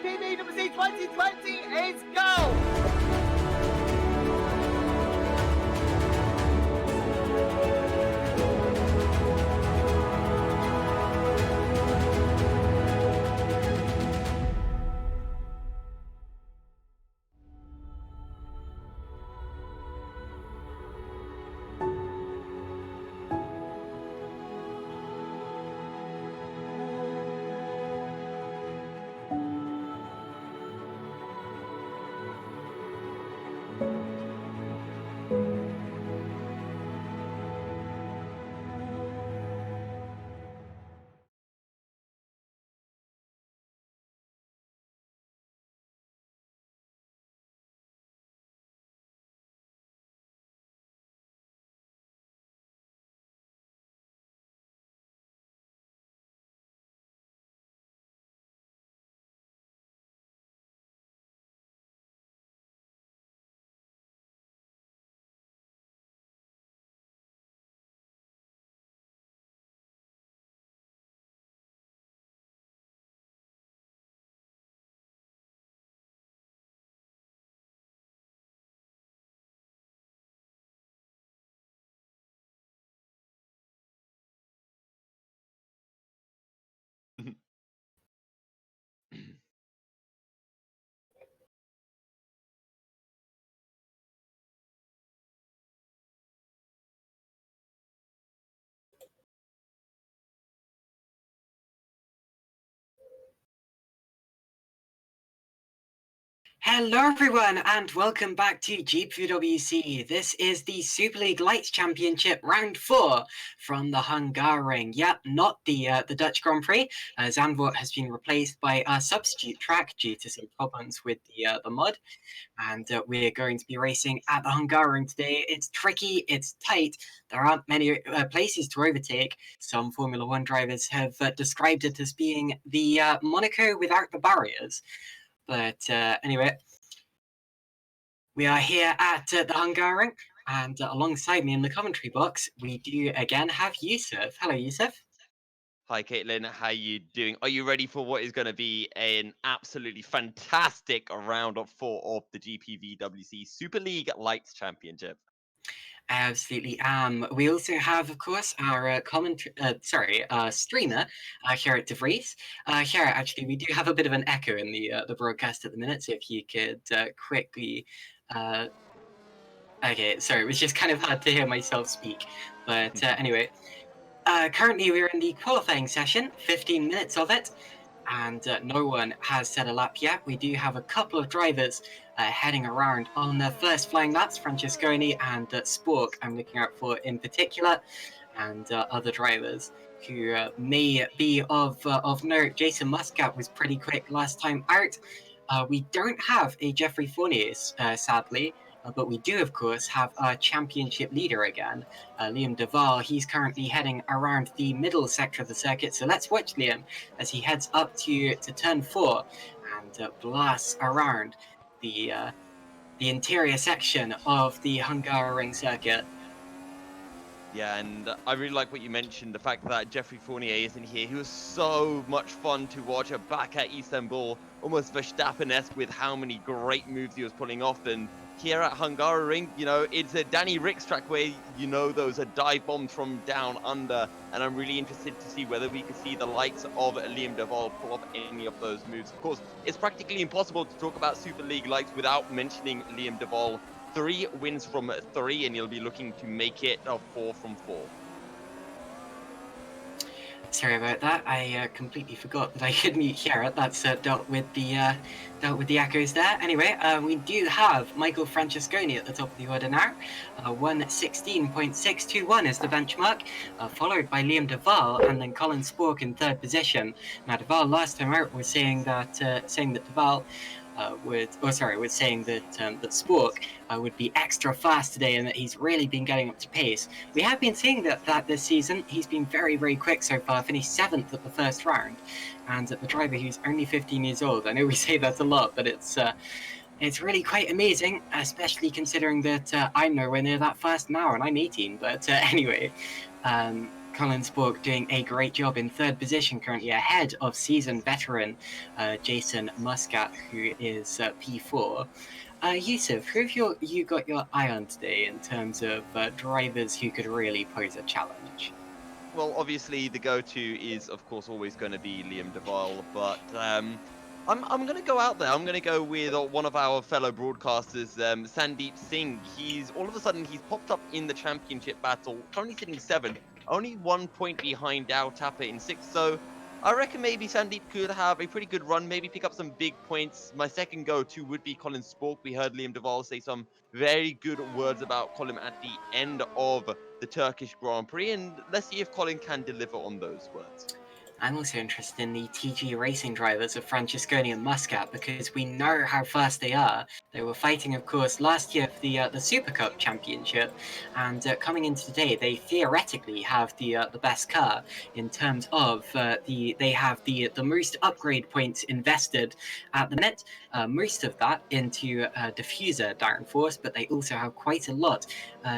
GPVWC 2020 is go! Hello everyone and welcome back to GPVWC. This is the Superleague Lights Championship round 4 from the Hungaroring. Yep, not the Dutch Grand Prix. Zandvoort has been replaced by a substitute track due to some problems with the mod. And we're going to be racing at the Hungaroring today. It's tricky, it's tight, there aren't many places to overtake. Some Formula 1 drivers have described it as being the Monaco without the barriers. But anyway, we are here at the Hungaroring, and alongside me in the commentary box, we do again have Yousuf. Hello, Yousuf. Hi, Caitlin. How you doing? Are you ready for what is going to be an absolutely fantastic round of 4 of the GPVWC Superleague Lights Championship? Absolutely am. We also have, of course, our streamer, Gerrit de Vries. Gerrit, actually, we do have a bit of an echo in the broadcast at the minute, so if you could quickly... Okay, sorry, it was just kind of hard to hear myself speak. But anyway, currently we're in the qualifying session, 15 minutes of it, and no one has set a lap yet. We do have a couple of drivers heading around on their first flying laps, Francesconi and Spork I'm looking out for in particular, and other drivers who may be of note. Jason Muscat was pretty quick last time out. We don't have a Geoffrey Fournier, sadly, but we do, of course, have our championship leader again, Liam de Vries. He's currently heading around the middle sector of the circuit, so let's watch Liam as he heads up to turn 4 and blasts around the interior section of the Hungaroring circuit. Yeah, and I really like what you mentioned, the fact that Geoffrey Fournier isn't here. He was so much fun to watch back at Istanbul, almost Verstappen-esque with how many great moves he was pulling off. And here at Hungaroring, you know, it's a Danny Ricks track where, you know, those are dive bombs from down under. And I'm really interested to see whether we can see the likes of Liam de Vries pull off any of those moves. Of course, it's practically impossible to talk about Super League Lights without mentioning Liam de Vries. 3 wins from 3, and he'll be looking to make it a 4 from 4. Sorry about that. I completely forgot that I could mute Gerrit. That's dealt with the echoes there. Anyway, we do have Michael Francesconi at the top of the order now. 1:16.621 is the benchmark, followed by Liam de Vries and then Colin Spork in 3rd position. Now, de Vries last time out was saying that de Vries was saying that that Spork would be extra fast today and that he's really been getting up to pace. We have been seeing that this season. He's been very, very quick so far, finished 7th at the first round, and the driver who's only 15 years old. I know we say that a lot, but it's really quite amazing, especially considering that I'm nowhere near that fast now and I'm 18. But anyway, Colin Spork doing a great job in third position, currently ahead of seasoned veteran Jason Muscat, who is P4. Yousuf, who have you got your eye on today in terms of drivers who could really pose a challenge? Well, obviously the go-to is, of course, always going to be Liam de Vries, but I'm going to go out there. I'm going to go with one of our fellow broadcasters, Sandeep Singh. He's all of a sudden he's popped up in the championship battle, currently sitting seventh, only 1 point behind Dao Tapper in sixth. So I reckon maybe Sandeep could have a pretty good run, maybe pick up some big points. My second go-to would be Colin Spork. We heard Liam de Vries say some very good words about Colin at the end of the Turkish Grand Prix, and let's see if Colin can deliver on those words. I'm also interested in the TG Racing drivers of Francesconi and Muscat because we know how fast they are. They were fighting, of course, last year for the Super Cup Championship, and coming into today, they theoretically have the best car in terms of they have the most upgrade points invested at the minute. Most of that into diffuser downforce, but they also have quite a lot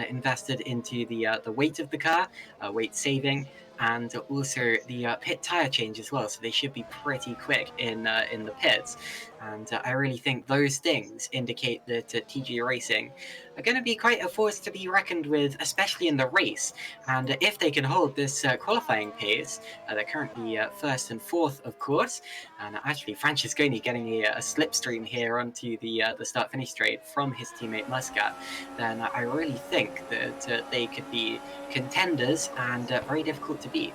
invested into the weight of the car, weight saving, and also the pit tire change as well. So they should be pretty quick in the pits, and I really think those things indicate that TG Racing are going to be quite a force to be reckoned with, especially in the race. And if they can hold this qualifying pace, they're currently first and fourth, of course. And actually, Francesconi getting a slipstream here onto the start-finish straight from his teammate Muscat, then I really think that they could be contenders and very difficult to beat.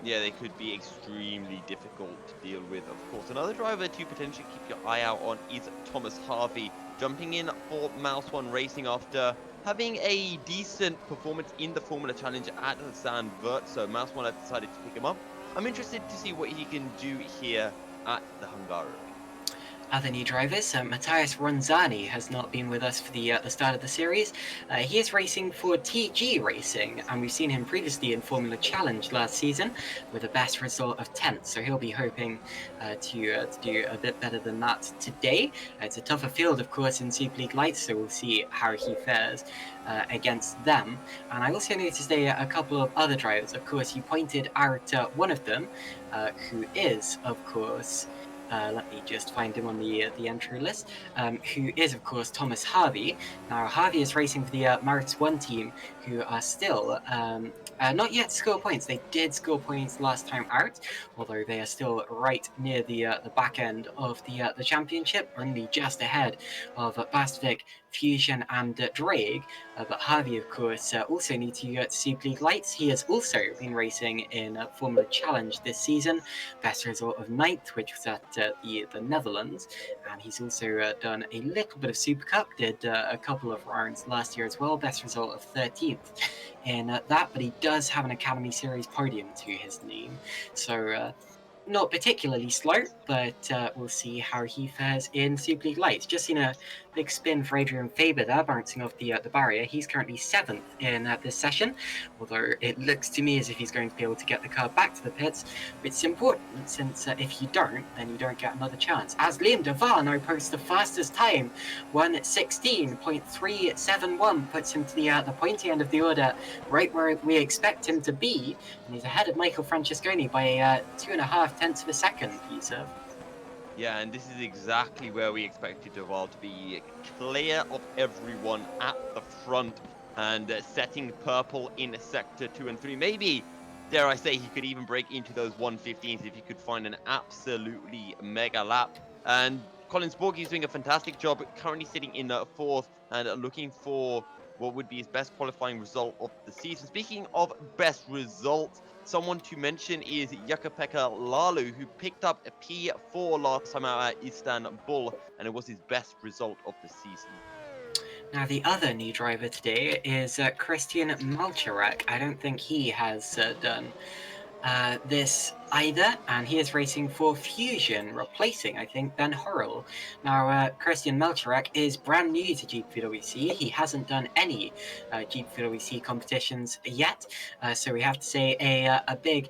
Yeah, they could be extremely difficult to deal with, of course. Another driver to potentially keep your eye out on is Thomas Harvey, jumping in for Mouse One Racing after having a decent performance in the Formula Challenge at Zandvoort. So Mouse One have decided to pick him up. I'm interested to see what he can do here at the Hungary. Other new drivers, Matthias Ronzani has not been with us for the start of the series. He is racing for TG Racing, and we've seen him previously in Formula Challenge last season with a best result of 10th, so he'll be hoping to do a bit better than that today. It's a tougher field, of course, in Superleague Lights, so we'll see how he fares against them. And I also noticed a couple of other drivers. Of course, you pointed out one of them, who is, of course, let me just find him on the entry list, who is, of course, Thomas Harvey. Now, Harvey is racing for the Maritz 1 team, who are still not yet score points. They did score points last time out, although they are still right near the back end of the championship, only just ahead of Bastvik, Fusion, and Drake. But Harvey, of course, also needs to go to Superleague Lights. He has also been racing in Formula Challenge this season. Best result of 9th, which was at the Netherlands. And he's also done a little bit of Super Cup, did a couple of rounds last year as well. Best result of 13th in that, but he does have an Academy Series podium to his name. So not particularly slow, but we'll see how he fares in Superleague Lights. Just seen a big spin for Adrian Faber there, bouncing off the barrier. He's currently 7th in this session, although it looks to me as if he's going to be able to get the car back to the pits, which is important since if you don't, then you don't get another chance. As Liam de Vries now posts the fastest time, 1:16.371, puts him to the pointy end of the order, right where we expect him to be, and he's ahead of Michael Francesconi by 2.5 tenths of a second, Yousuf. Yeah, and this is exactly where we expected de Vries to be, clear of everyone at the front and setting purple in sector 2 and 3. Maybe, dare I say, he could even break into those 115s if he could find an absolutely mega lap. And Colin Spork is doing a fantastic job, currently sitting in 4th and looking for what would be his best qualifying result of the season. Speaking of best results, someone to mention is Jukka-Pekka Lalu, who picked up a P4 last time out at Istanbul, and it was his best result of the season. Now, the other new driver today is Christian Malcharak. I don't think he has done this either, and he is racing for Fusion, replacing, I think, bin-Suhayl. Now, Christian Malcharak is brand new to GPVWC. He hasn't done any GPVWC competitions yet, so we have to say a big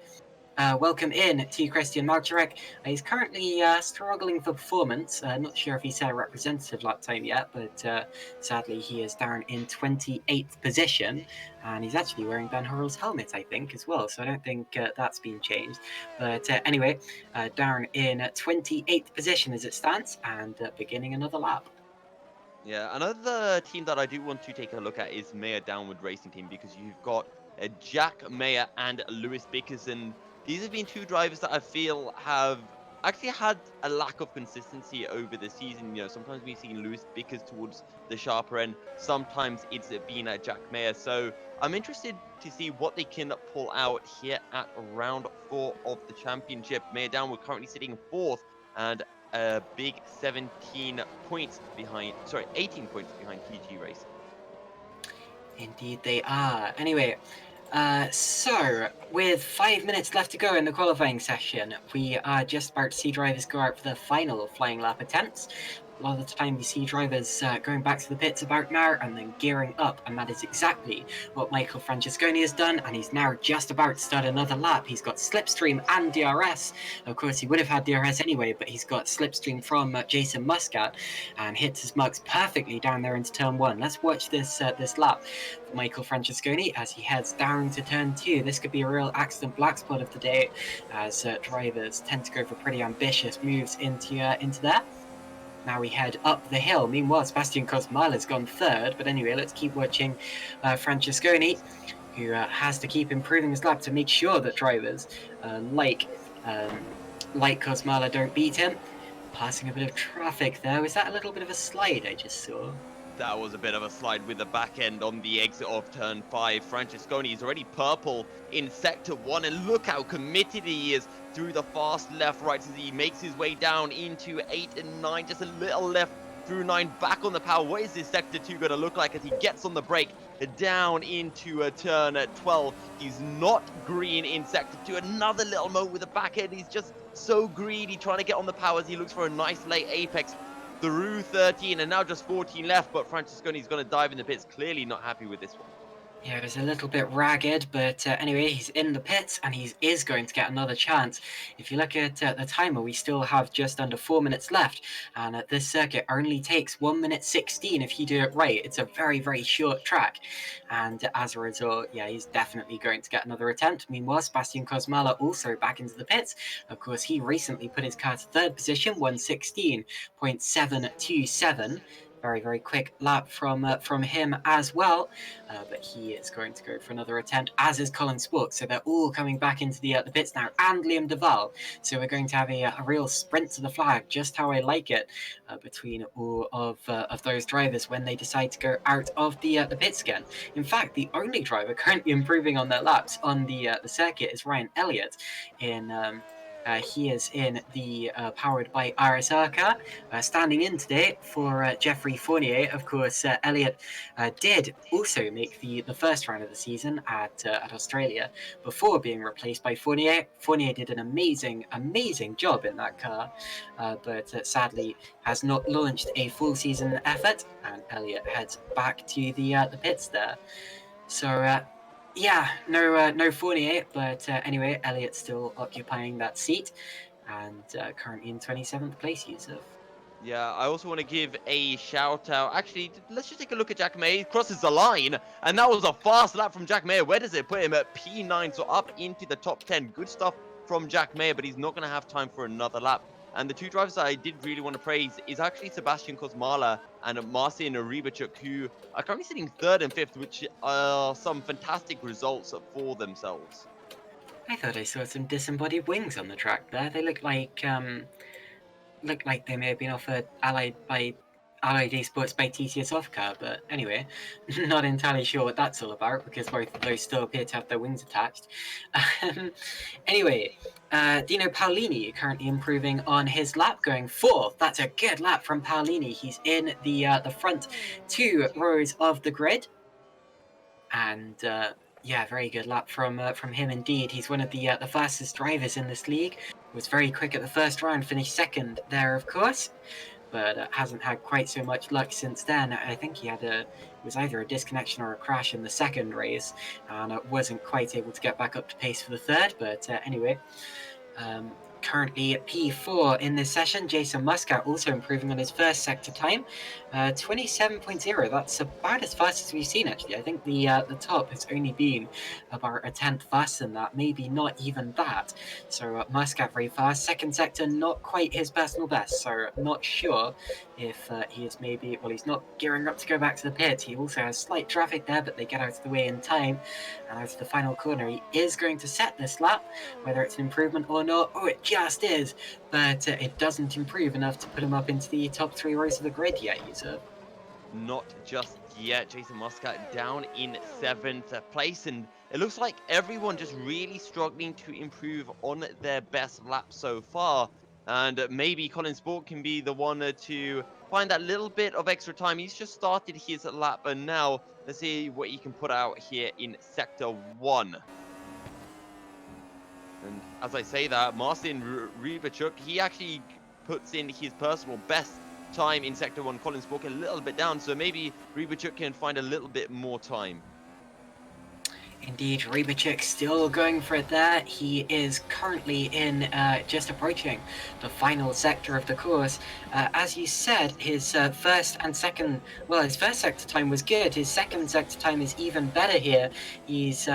welcome in to Christian Mogyoród. He's currently struggling for performance. Not sure if he's had a representative lap time yet, but sadly he is down in 28th position, and he's actually wearing bin-Suhayl's helmet, I think, as well. So I don't think that's been changed. But anyway, down in 28th position as it stands, and beginning another lap. Yeah, another team that I do want to take a look at is Mayer Downward Racing Team, because you've got Jack Mayer and Lewis Bickerson. These have been two drivers that I feel have actually had a lack of consistency over the season. You know, sometimes we've seen Lewis Bickers towards the sharper end, sometimes it's been Jack Mayer. So I'm interested to see what they can pull out here at round 4 of the championship. Mayer Downward currently sitting 4th, and a big 18 points behind TG Racing. Indeed they are. Anyway, so with 5 minutes left to go in the qualifying session, we are just about to see drivers go out for their final flying lap attempts. A lot of the time we see drivers going back to the pits about now and then gearing up, and that is exactly what Michael Francesconi has done, and he's now just about to start another lap. He's got Slipstream and DRS. Of course, he would have had DRS anyway, but he's got Slipstream from Jason Muscat and hits his mugs perfectly down there into turn 1. Let's watch this lap for Michael Francesconi as he heads down to turn 2. This could be a real accident black spot of the day, as drivers tend to go for pretty ambitious moves into there. Now we head up the hill. Meanwhile, Sebastian Cosmal has gone 3rd. But anyway, let's keep watching Francesconi, who has to keep improving his lap to make sure that drivers like Cosmala don't beat him. Passing a bit of traffic there. Was that a little bit of a slide I just saw? That was a bit of a slide with the back end on the exit of turn 5. Francesconi is already purple in sector 1, and look how committed he is through the fast left right as he makes his way down into 8 and 9, just a little left through 9, back on the power. What is this sector 2 going to look like as he gets on the brake down into turn 12? He's not green in sector 2. Another little moment with the back end. He's just so greedy trying to get on the power as he looks for a nice late apex through 13, and now just 14 left, but Francesconi's going to dive in the pits, clearly not happy with this one. Yeah, it was a little bit ragged, but anyway, he's in the pits and he is going to get another chance. If you look at the timer, we still have just under 4 minutes left, and this circuit only takes 1 minute 16 if you do it right. It's a very, very short track, and as a result, yeah, he's definitely going to get another attempt. Meanwhile, Sebastian Cosmala also back into the pits. Of course, he recently put his car to 3rd position, 1:16.727. Very, very quick lap from him as well, but he is going to go for another attempt, as is Colin Spork. So they're all coming back into the pits now, and Liam Duval. So we're going to have a real sprint to the flag, just how I like it, between all of those drivers when they decide to go out of the pits again. In fact, the only driver currently improving on their laps on the circuit is Ryan Elliott in. He is in the powered by RSR car, standing in today for Geoffrey Fournier. Of course, Elliott did also make the first round of the season at Australia before being replaced by Fournier. Fournier did an amazing job in that car, but sadly has not launched a full season effort, and Elliott heads back to the pits there. So yeah, no Fournier, but anyway, Elliott's still occupying that seat, and currently in 27th place, Yousuf. Yeah, I also want to give a shout out. Actually, let's just take a look at Jack Mayer. He crosses the line, and that was a fast lap from Jack Mayer. Where does it put him? At P9, so up into the top 10. Good stuff from Jack Mayer, but he's not going to have time for another lap. And the two drivers that I did really want to praise is actually Sebastian Cosmala and Marcin Rybachuk, who are currently sitting 3rd and 5th, which are some fantastic results for themselves. I thought I saw some disembodied wings on the track there. They look like they may have been offered Allied Esports by TCS Offcar, but anyway, not entirely sure what that's all about, because both of those still appear to have their wings attached. Anyway, Dino Paolini currently improving on his lap, going 4th. That's a good lap from Paolini. He's in the front 2 rows of the grid, and yeah, very good lap from him indeed. He's one of the fastest drivers in this league. Was very quick at the first round, finished 2nd there, of course. but hasn't had quite so much luck since then. I think he had it was either a disconnection or a crash in the second race, and wasn't quite able to get back up to pace for the third. But anyway, currently at P4 in this session. Jason Muscat also improving on his first sector time, 27.0. That's about as fast as we've seen, actually. I think the top has only been about a tenth faster than that, maybe not even that. So Muscat very fast. Second sector, not quite his personal best, so not sure if he is maybe, well, he's not gearing up to go back to the pit. He also has slight traffic there, but they get out of the way in time. And out of the final corner, he is going to set this lap, whether it's an improvement or not. Oh, it just is, but it doesn't improve enough to put him up into the top 3 rows of the grid yet, Yousuf. Not just yet. Jason Muscat down in 7th place, and it looks like everyone just really struggling to improve on their best lap so far. And maybe Colin Sport can be the one to find that little bit of extra time. He's just started his lap, and now let's see what he can put out here in Sector 1. And as I say that, Marcin Rybachuk, he actually puts in his personal best time in Sector 1. Colin Spork a little bit down, so maybe Rybachuk can find a little bit more time. Indeed, Rybachuk still going for it there. He is currently in just approaching the final sector of the course. As you said, his first and second, well, his first sector time was good. His second sector time is even better here. He's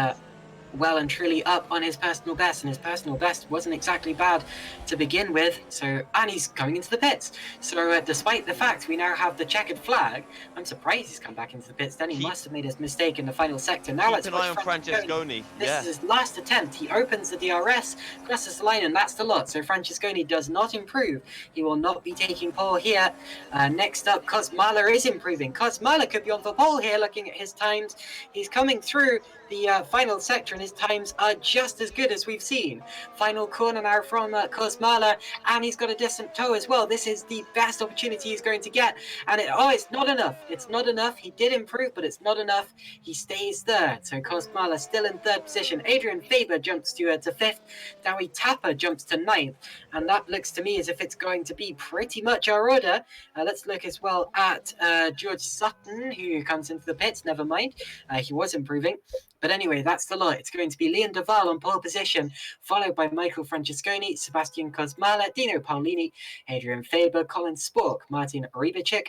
well and truly up on his personal best, and his personal best wasn't exactly bad to begin with. So, and he's coming into the pits. So, despite the fact we now have the checkered flag, I'm surprised he's come back into the pits. Then he must have made his mistake in the final sector. Now let's keep an eye on Francesconi. Francesconi. This is his last attempt. He opens the DRS, crosses the line, and that's the lot. So Francesconi does not improve. He will not be taking pole here. Next up, Kosmala is improving. Kosmala could be on for pole here, looking at his times. He's coming through the final sector, and his times are just as good as we've seen. Final corner now from Kosmala, and he's got a distant toe as well. This is the best opportunity he's going to get, and it's not enough. It's not enough. He did improve, but it's not enough. He stays third. So Kosmala still in third position. Adrian Faber jumps to fifth. Dowie Tapper jumps to ninth, and that looks to me as if it's going to be pretty much our order. Let's look as well at George Sutton, who comes into the pits. Never mind, he was improving. But anyway, that's the lot. It's going to be Liam Duval on pole position, followed by Michael Francesconi, Sebastian Kosmala, Dino Paolini, Adrian Faber, Colin Spork, Martin Rybachuk,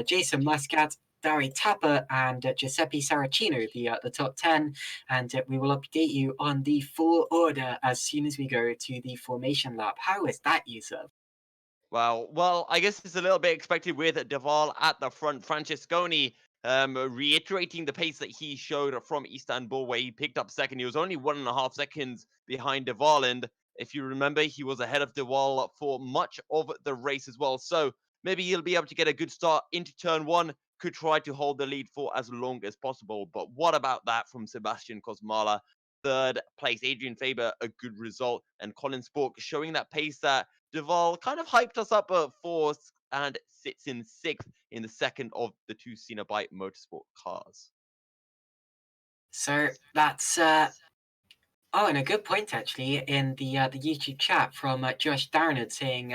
Jason Muscat, Dowie Tapper, and Giuseppe Saracino, the top 10. And we will update you on the full order as soon as we go to the formation lap. How is that, Yousuf? Wow. Well, I guess it's a little bit expected with Duval at the front. Francesconi reiterating the pace that he showed from Istanbul, where he picked up second. He was only 1.5 seconds behind Duval, and if you remember, he was ahead of Duval for much of the race as well. So maybe he'll be able to get a good start into turn 1, could try to hold the lead for as long as possible. But what about that from Sebastian Kosmala? Third place, Adrian Faber, a good result, and Colin Spork showing that pace that Duval kind of hyped us up at 4th and sits in 6th in the second of the 2 Cenobite Motorsport cars. So that's oh, and a good point actually in the YouTube chat from Josh Darnard saying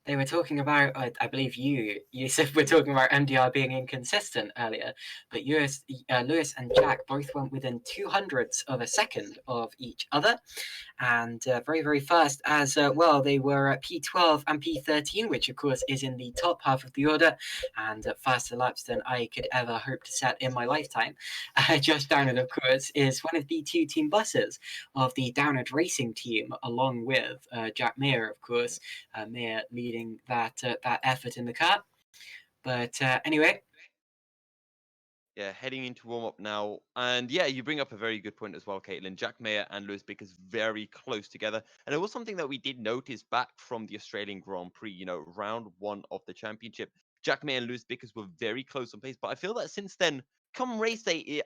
they were talking about, I believe you said we're talking about MDR being inconsistent earlier, but Lewis and Jack both went within 200ths of a second of each other, and very, very fast as well. They were at P12 and P13, which of course is in the top half of the order, and faster laps than I could ever hope to set in my lifetime. Josh Downard, of course, is one of the 2 team buses of the Downard Racing team, along with Jack Mayer, of course. Mayer leading that effort in the car. But anyway. Yeah, heading into warm-up now. And yeah, you bring up a very good point as well, Caitlin. Jack Mayer and Lewis Bickers very close together. And it was something that we did notice back from the Australian Grand Prix, round 1 of the championship. Jack Mayer and Lewis Bickers were very close on pace. But I feel that since then, come race day,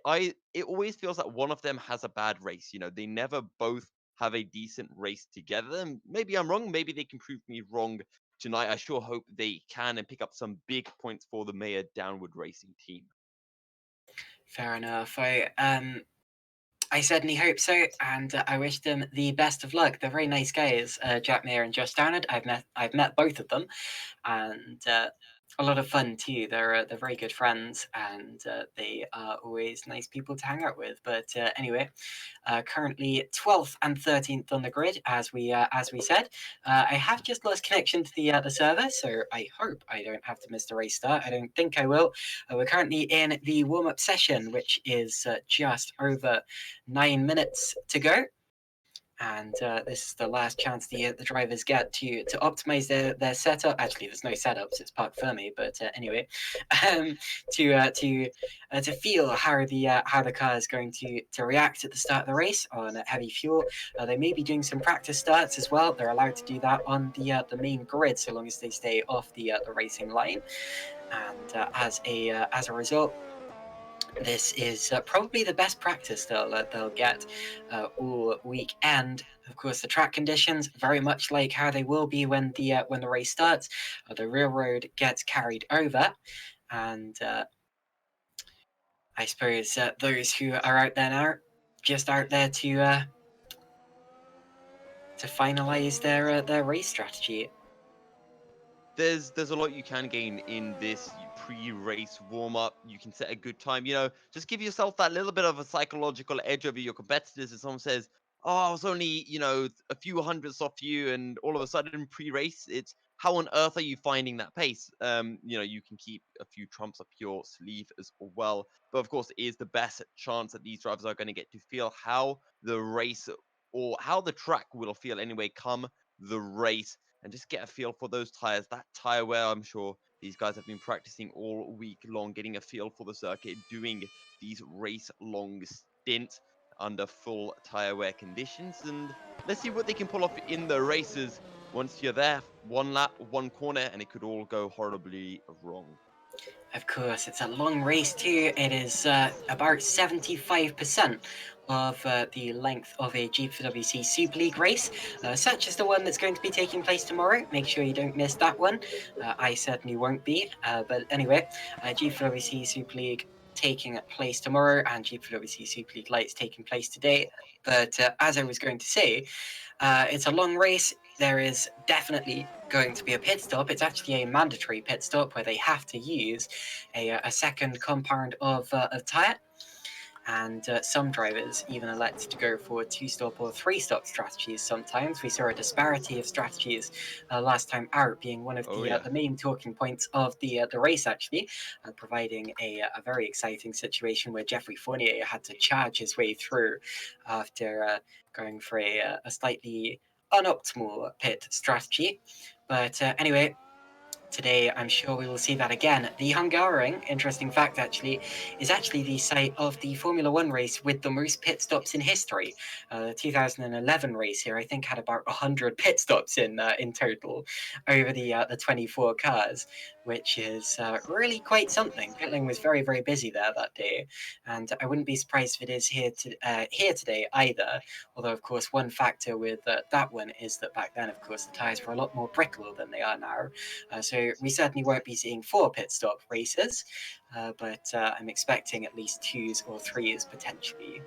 it always feels that one of them has a bad race. They never both have a decent race together. And maybe I'm wrong. Maybe they can prove me wrong tonight. I sure hope they can and pick up some big points for the Mayer Downward Racing team. Fair enough. I certainly hope so, and I wish them the best of luck. They're very nice guys, Jack Mayer and Josh Downard. I've met both of them, and a lot of fun too. They're very good friends, and they are always nice people to hang out with. But anyway, currently 12th and 13th on the grid, as we said. I have just lost connection to the server, so I hope I don't have to miss the race start. I don't think I will. We're currently in the warm-up session, which is just over 9 minutes to go. And this is the last chance the drivers get to optimize their setup. Actually, there's no setups; it's Park Fermi. But anyway, to feel how the car is going to react at the start of the race on heavy fuel. They may be doing some practice starts as well. They're allowed to do that on the main grid so long as they stay off the racing line. And as a result, this is probably the best practice they'll get all weekend. Of course, the track conditions very much like how they will be when the race starts. The railroad gets carried over, and I suppose those who are out there now just out there to finalize their race strategy. There's a lot you can gain in this pre-race warm-up. You can set a good time, just give yourself that little bit of a psychological edge over your competitors. If someone says, oh, I was only a few hundredths off you, and all of a sudden pre-race, it's how on earth are you finding that pace? You can keep a few trumps up your sleeve as well, but of course it is the best chance that these drivers are going to get to feel how the race or how the track will feel anyway come the race, and just get a feel for those tires. That tire wear, I'm sure these guys have been practicing all week long, getting a feel for the circuit, doing these race-long stints under full tire wear conditions. And let's see what they can pull off in the races. Once you're there, one lap, one corner, and it could all go horribly wrong. Of course, it's a long race too. It is about 75% of the length of a GPVWC Super League race, such as the one that's going to be taking place tomorrow. Make sure you don't miss that one. I certainly won't be. But anyway, GPVWC Super League taking place tomorrow, and GPVWC Super League Lights taking place today. But as I was going to say, it's a long race. There is definitely going to be a pit stop. It's actually a mandatory pit stop where they have to use a second compound of tyre. And some drivers even elect to go for 2-stop or 3-stop strategies sometimes. We saw a disparity of strategies last time out being one of the main talking points of the race, actually, providing a very exciting situation where Gerrit de Vries had to charge his way through after going for a slightly unoptimal pit strategy. But anyway, today I'm sure we will see that again. The Hungaroring, interesting fact actually, is actually the site of the Formula One race with the most pit stops in history. The 2011 race here, I think, had about 100 pit stops in total over the 24 cars, which is really quite something. Pit lane was very, very busy there that day, and I wouldn't be surprised if it is here today either. Although, of course, one factor with that one is that back then, of course, the tyres were a lot more brittle than they are now. So we certainly won't be seeing 4 pit stop races, but I'm expecting at least 2s or 3s potentially.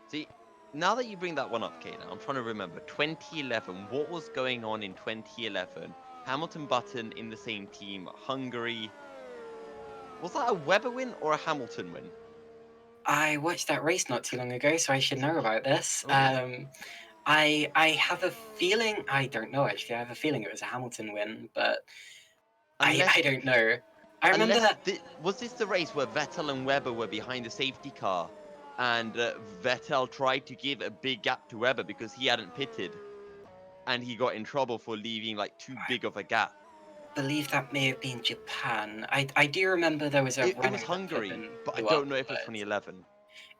See, now that you bring that one up, Kate, I'm trying to remember 2011. What was going on in 2011? Hamilton Button in the same team. Hungary. Was that a Webber win or a Hamilton win? I watched that race not too long ago, so I should know about this. Okay. I have a feeling, I don't know actually, I have a feeling it was a Hamilton win, but I don't know. I remember that. Was this the race where Vettel and Webber were behind the safety car, and Vettel tried to give a big gap to Webber because he hadn't pitted, and he got in trouble for leaving like too big of a gap? I believe that may have been Japan. I do remember there was a It was Hungary, but I blew don't up, know if it was but 2011.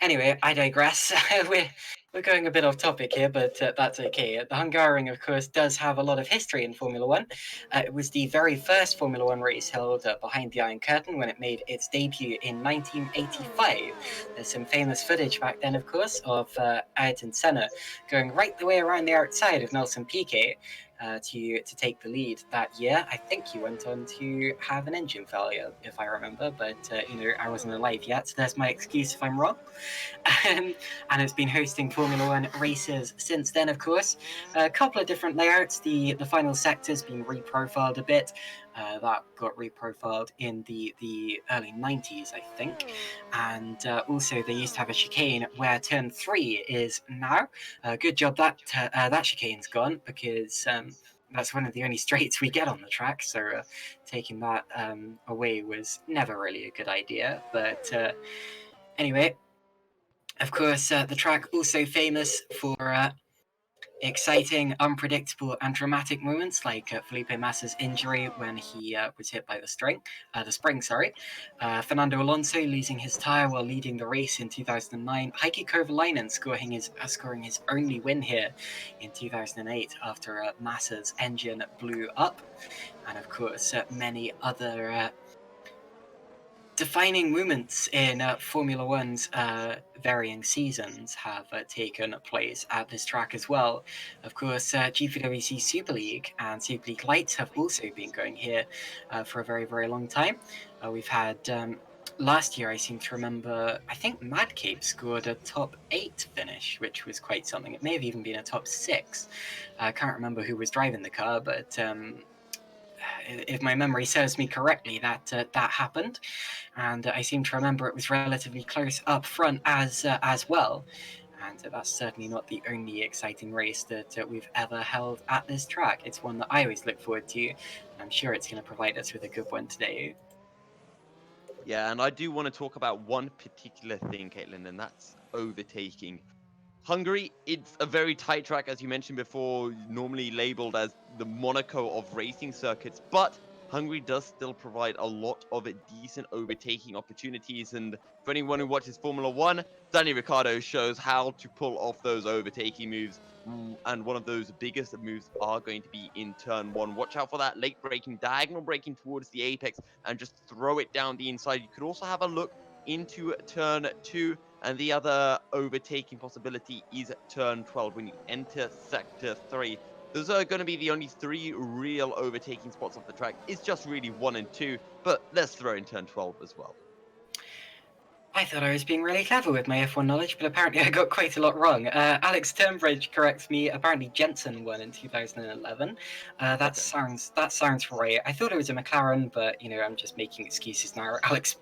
anyway, I digress. We're going a bit off topic here, but that's okay. The Hungaroring, of course, does have a lot of history in Formula One. It was the very first Formula One race held behind the Iron Curtain when it made its debut in 1985. There's some famous footage back then, of course, of Ayrton Senna going right the way around the outside of Nelson Piquet, to take the lead that year. I think he went on to have an engine failure, if I remember, but I wasn't alive yet, so there's my excuse if I'm wrong. And it's been hosting Formula One races since then, of course. A couple of different layouts. The final sector's been reprofiled a bit. That got reprofiled in the early 90s, I think. And also, they used to have a chicane where turn 3 is now. Good job that that chicane's gone, because that's one of the only straights we get on the track. So taking that away was never really a good idea. But anyway, of course, the track also famous for exciting, unpredictable, and dramatic moments like Felipe Massa's injury when he was hit by the spring. Fernando Alonso losing his tyre while leading the race in 2009. Heikki Kovalainen scoring his only win here in 2008 after Massa's engine blew up, and of course many other defining moments in Formula One's varying seasons have taken place at this track as well. Of course, GPVWC Super League and Superleague Lights have also been going here for a very, very long time. We've had last year, I seem to remember, I think Madcape scored a top 8 finish, which was quite something. It may have even been a top 6. I can't remember who was driving the car, but if my memory serves me correctly, that happened, and I seem to remember it was relatively close up front as well. And that's certainly not the only exciting race that we've ever held at this track. It's one that I always look forward to, and I'm sure it's going to provide us with a good one today. Yeah, and I do want to talk about one particular thing, Caitlin, and that's overtaking. Hungary, it's a very tight track, as you mentioned before, normally labeled as the Monaco of racing circuits, but Hungary does still provide a lot of decent overtaking opportunities, and for anyone who watches Formula One, Danny Ricciardo shows how to pull off those overtaking moves, and one of those biggest moves are going to be in turn 1. Watch out for that late braking, diagonal braking towards the apex, and just throw it down the inside. You could also have a look into turn 2, and the other overtaking possibility is turn 12 when you enter sector 3. Those are going to be the only 3 real overtaking spots off the track. It's just really 1 and 2, but let's throw in turn 12 as well. I thought I was being really clever with my F1 knowledge, but apparently I got quite a lot wrong. Alex Turnbridge corrects me. Apparently Jensen won in 2011. That sounds right. I thought it was a McLaren, but I'm just making excuses now. Alex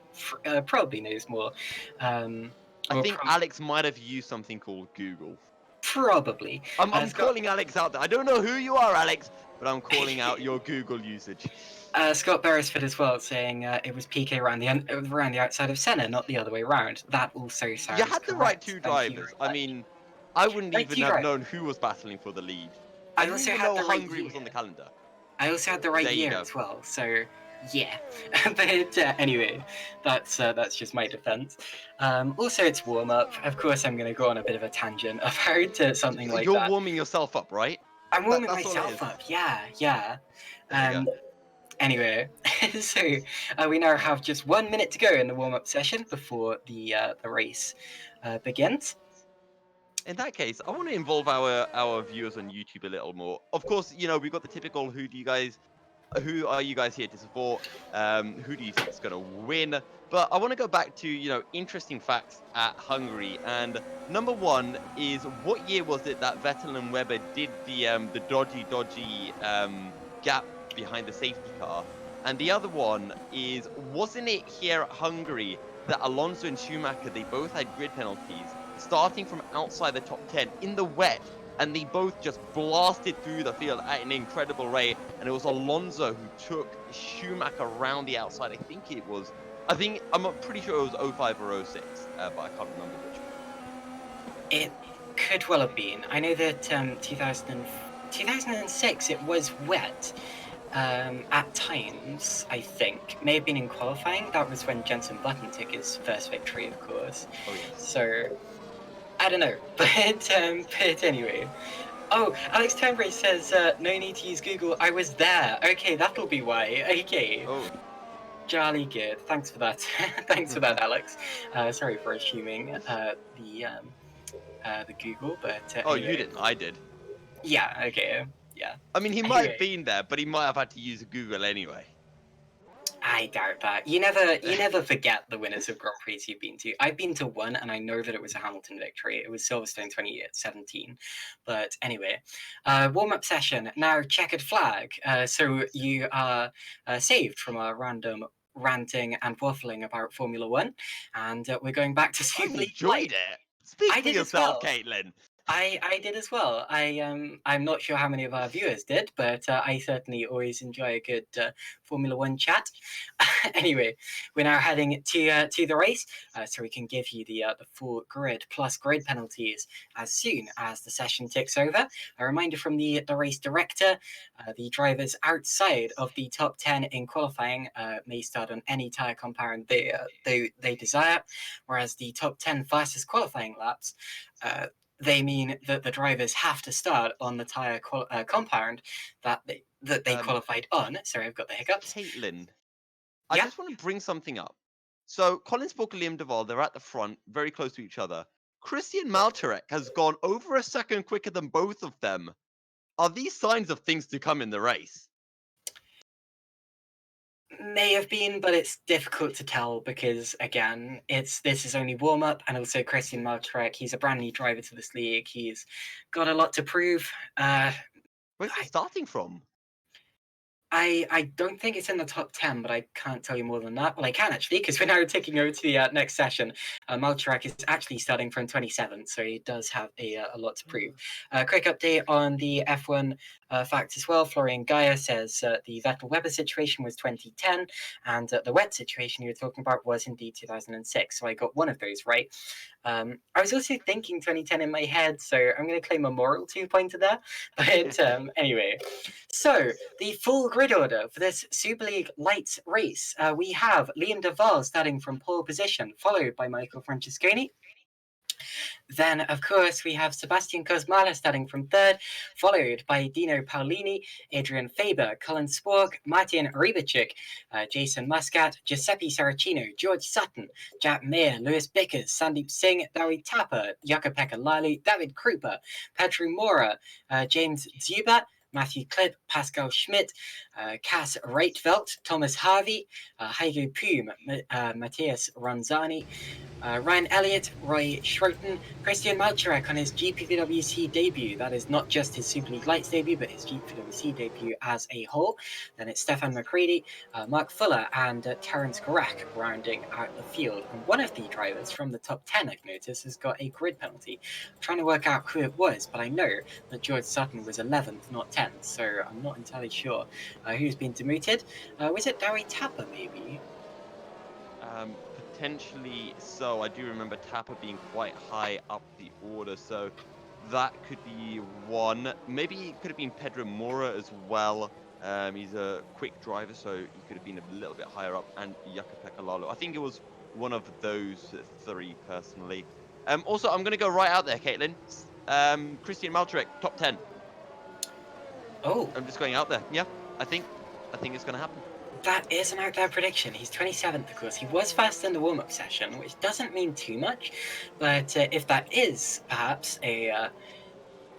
probably knows more. I think Alex might have used something called Google. Probably. I'm calling Alex out there. I don't know who you are, Alex, but I'm calling out your Google usage. Scott Beresford as well, saying it was PK around the outside of Senna, not the other way around. That also sounds You had the correct. right 2 drivers. I mean, I wouldn't even have known who was battling for the lead. I didn't even know Hungary was on the calendar. I also had the right year as well, so yeah. But anyway, that's just my defense. Also, it's warm up. Of course, I'm going to go on a bit of a tangent about something like that. You're warming yourself up, right? I'm warming myself up. Yeah. Anyway, so we now have just 1 minute to go in the warm-up session before the race begins. In that case, I want to involve our viewers on YouTube a little more. Of course, we've got the typical who are you guys here to support? Who do you think is going to win? But I want to go back to, interesting facts at Hungary. And number 1 is, what year was it that Vettel and Webber did the dodgy gap behind the safety car? And the other one is, wasn't it here at Hungary that Alonso and Schumacher, they both had grid penalties starting from outside the top 10 in the wet, and they both just blasted through the field at an incredible rate, and it was Alonso who took Schumacher around the outside. I'm pretty sure it was 05 or 06, but I can't remember which one. It could well have been. I know that 2006 it was wet at times, I think. May have been in qualifying. That was when Jensen Button took his first victory, of course. Oh, yes. So, I don't know. But anyway. Oh, Alex Turnbridge says, no need to use Google. I was there. Okay, that'll be why. Okay. Oh. Jolly good. Thanks for that. Thanks for that, Alex. Sorry for assuming the Google, but Oh, anyway. you didn't. I did. Yeah. Okay. yeah. I mean, he might Anyway. have been there, but he might have had to use Google anyway. I doubt that. You never forget the winners of Grand Prix you've been to. I've been to one, and I know that it was a Hamilton victory. It was Silverstone 2017. But anyway, warm-up session, now checkered flag. So you are saved from our random ranting and waffling about Formula One, and we're going back to I Super League enjoyed Lights. it. Speak I for did as yourself, well. Caitlin. I did as well. I'm not sure how many of our viewers did, but I certainly always enjoy a good Formula One chat. Anyway, we're now heading to the race, so we can give you the full grid plus grid penalties as soon as the session ticks over. A reminder from the race director: the drivers outside of the top 10 in qualifying may start on any tire compound they desire, whereas the top 10 fastest qualifying laps. They mean that the drivers have to start on the tire compound that they qualified on. Sorry, I've got the hiccups. Caitlin, I Yeah. just want to bring something up. So, Colin Spock and Liam Duvall, they're at the front, very close to each other. Christian Maltarek has gone over a second quicker than both of them. Are these signs of things to come in the race? May have been, but it's difficult to tell because again, this is only warm up, and also Christian Maltarek, he's a brand new driver to this league. He's got a lot to prove. Where's he starting from? I don't think it's in the top 10, but I can't tell you more than that. Well, I can actually, because we're now taking over to the next session. Malcharak is actually starting from 27th, so he does have a lot to prove. Quick update on the F1 fact as well. Florian Gaia says the Vettel-Weber situation was 2010, and the wet situation you were talking about was indeed 2006, so I got one of those right. I was also thinking 2010 in my head, so I'm going to claim a moral 2-pointer there. But anyway, so the full grid order for this Super League Lights race. We have Liam Duvall starting from pole position, followed by Michael Francesconi. Then, of course, we have Sebastian Kosmala starting from third, followed by Dino Paolini, Adrian Faber, Colin Spork, Martin Rybacik, Jason Muscat, Giuseppe Saracino, George Sutton, Jack Mayer, Lewis Bickers, Sandeep Singh, David Tapper, Jaka-Pekka Lali, David Krupa, Petru Mora, James Zuba, Matthew Klipp, Pascal Schmidt, Cass Reitvelt, Thomas Harvey, Heiko Poom, Matthias Ronzani, Ryan Elliott, Roy Schroten, Christian Malcharak on his GPVWC debut. That is not just his Super League Lights debut, but his GPVWC debut as a whole. Then it's Stefan McCready, Mark Fuller, and Terence Garak rounding out the field. And one of the drivers from the top 10, I've noticed, has got a grid penalty. I'm trying to work out who it was, but I know that George Sutton was 11th, not 10th, so I'm not entirely sure who's been demoted. Was it Darry Tapper, maybe? Potentially so. I do remember Tapper being quite high up the order, so that could be one. Maybe it could have been Pedro Mora as well. He's a quick driver, so he could have been a little bit higher up. And Jaka-Pekka Lalo. I think it was one of those three, personally. Also, I'm going to go right out there, Caitlin. Christian Maltarek, top 10. Oh. I'm just going out there. Yeah, I think it's going to happen. That is an out there prediction. He's 27th, of course. He was fast in the warm-up session, which doesn't mean too much, but if that is perhaps an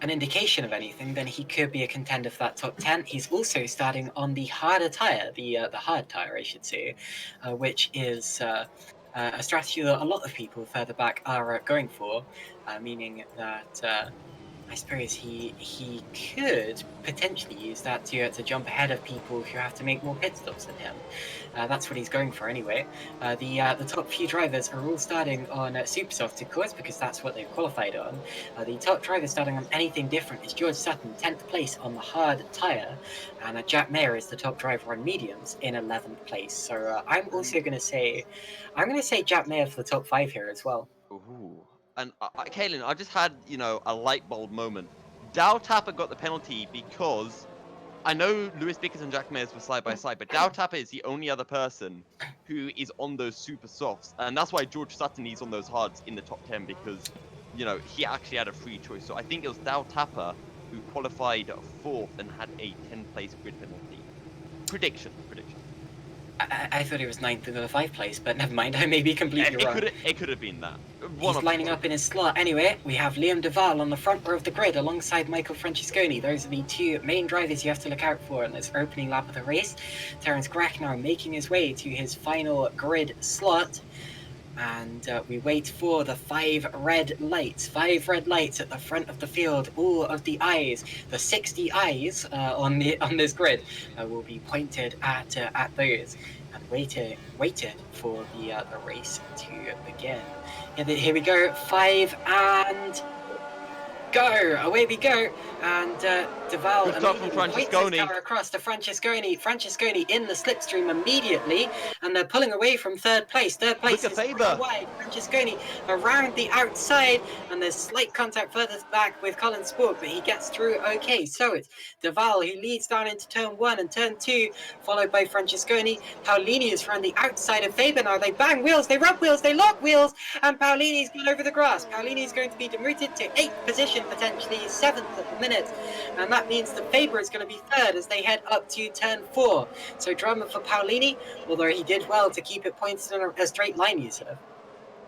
indication of anything, then he could be a contender for that top 10. He's also starting on the harder tire, the hard tire, I should say, which is a strategy that a lot of people further back are going for, meaning that I suppose he could potentially use that to jump ahead of people who have to make more pit stops than him. That's what he's going for anyway. The top few drivers are all starting on Supersoft, of course, because that's what they've qualified on. The top driver starting on anything different is George Sutton, 10th place on the hard tyre, and Jack Mayer is the top driver on mediums in 11th place. So I'm also going to say Jack Mayer for the top 5 here as well. Ooh. And Kaylin, I just had, a light bulb moment. Dow Tapper got the penalty because I know Lewis Bickers and Jack Mayers were side by side, but Dow Tapper is the only other person who is on those super softs. And that's why George Sutton is on those hards in the top 10 because, he actually had a free choice. So I think it was Dow Tapper who qualified 4th and had a 10th place grid penalty. Prediction. I thought he was 9th in the 5th place, but never mind. I may be completely wrong. It could have been that. He's lining up in his slot. Anyway, we have Liam de Vries on the front row of the grid alongside Michael Francesconi. Those are the two main drivers you have to look out for in this opening lap of the race. Terence Grech now making his way to his final grid slot. And we wait for the 5 red lights. 5 red lights at the front of the field. All of the eyes, the 60 eyes on this grid, will be pointed at those and waited for the race to begin. Here we go. 5 and go! Away we go! And de Vries immediately points his car across to Francesconi. Francesconi in the slipstream immediately, and they're pulling away from third place. Third place is wide. Francesconi around the outside, and there's slight contact further back with Colin Spork, but he gets through okay. So it's de Vries who leads down into turn 1 and turn 2, followed by Francesconi. Paolini is around the outside of Faber now. They bang wheels, they rub wheels, they lock wheels, and Paolini's gone over the grass. Paolini is going to be demoted to 8th position, potentially 7th at the minute, and that means that Faber is going to be 3rd as they head up to turn 4. So drama for Paolini, although he did well to keep it pointed in a straight line, Yousuf.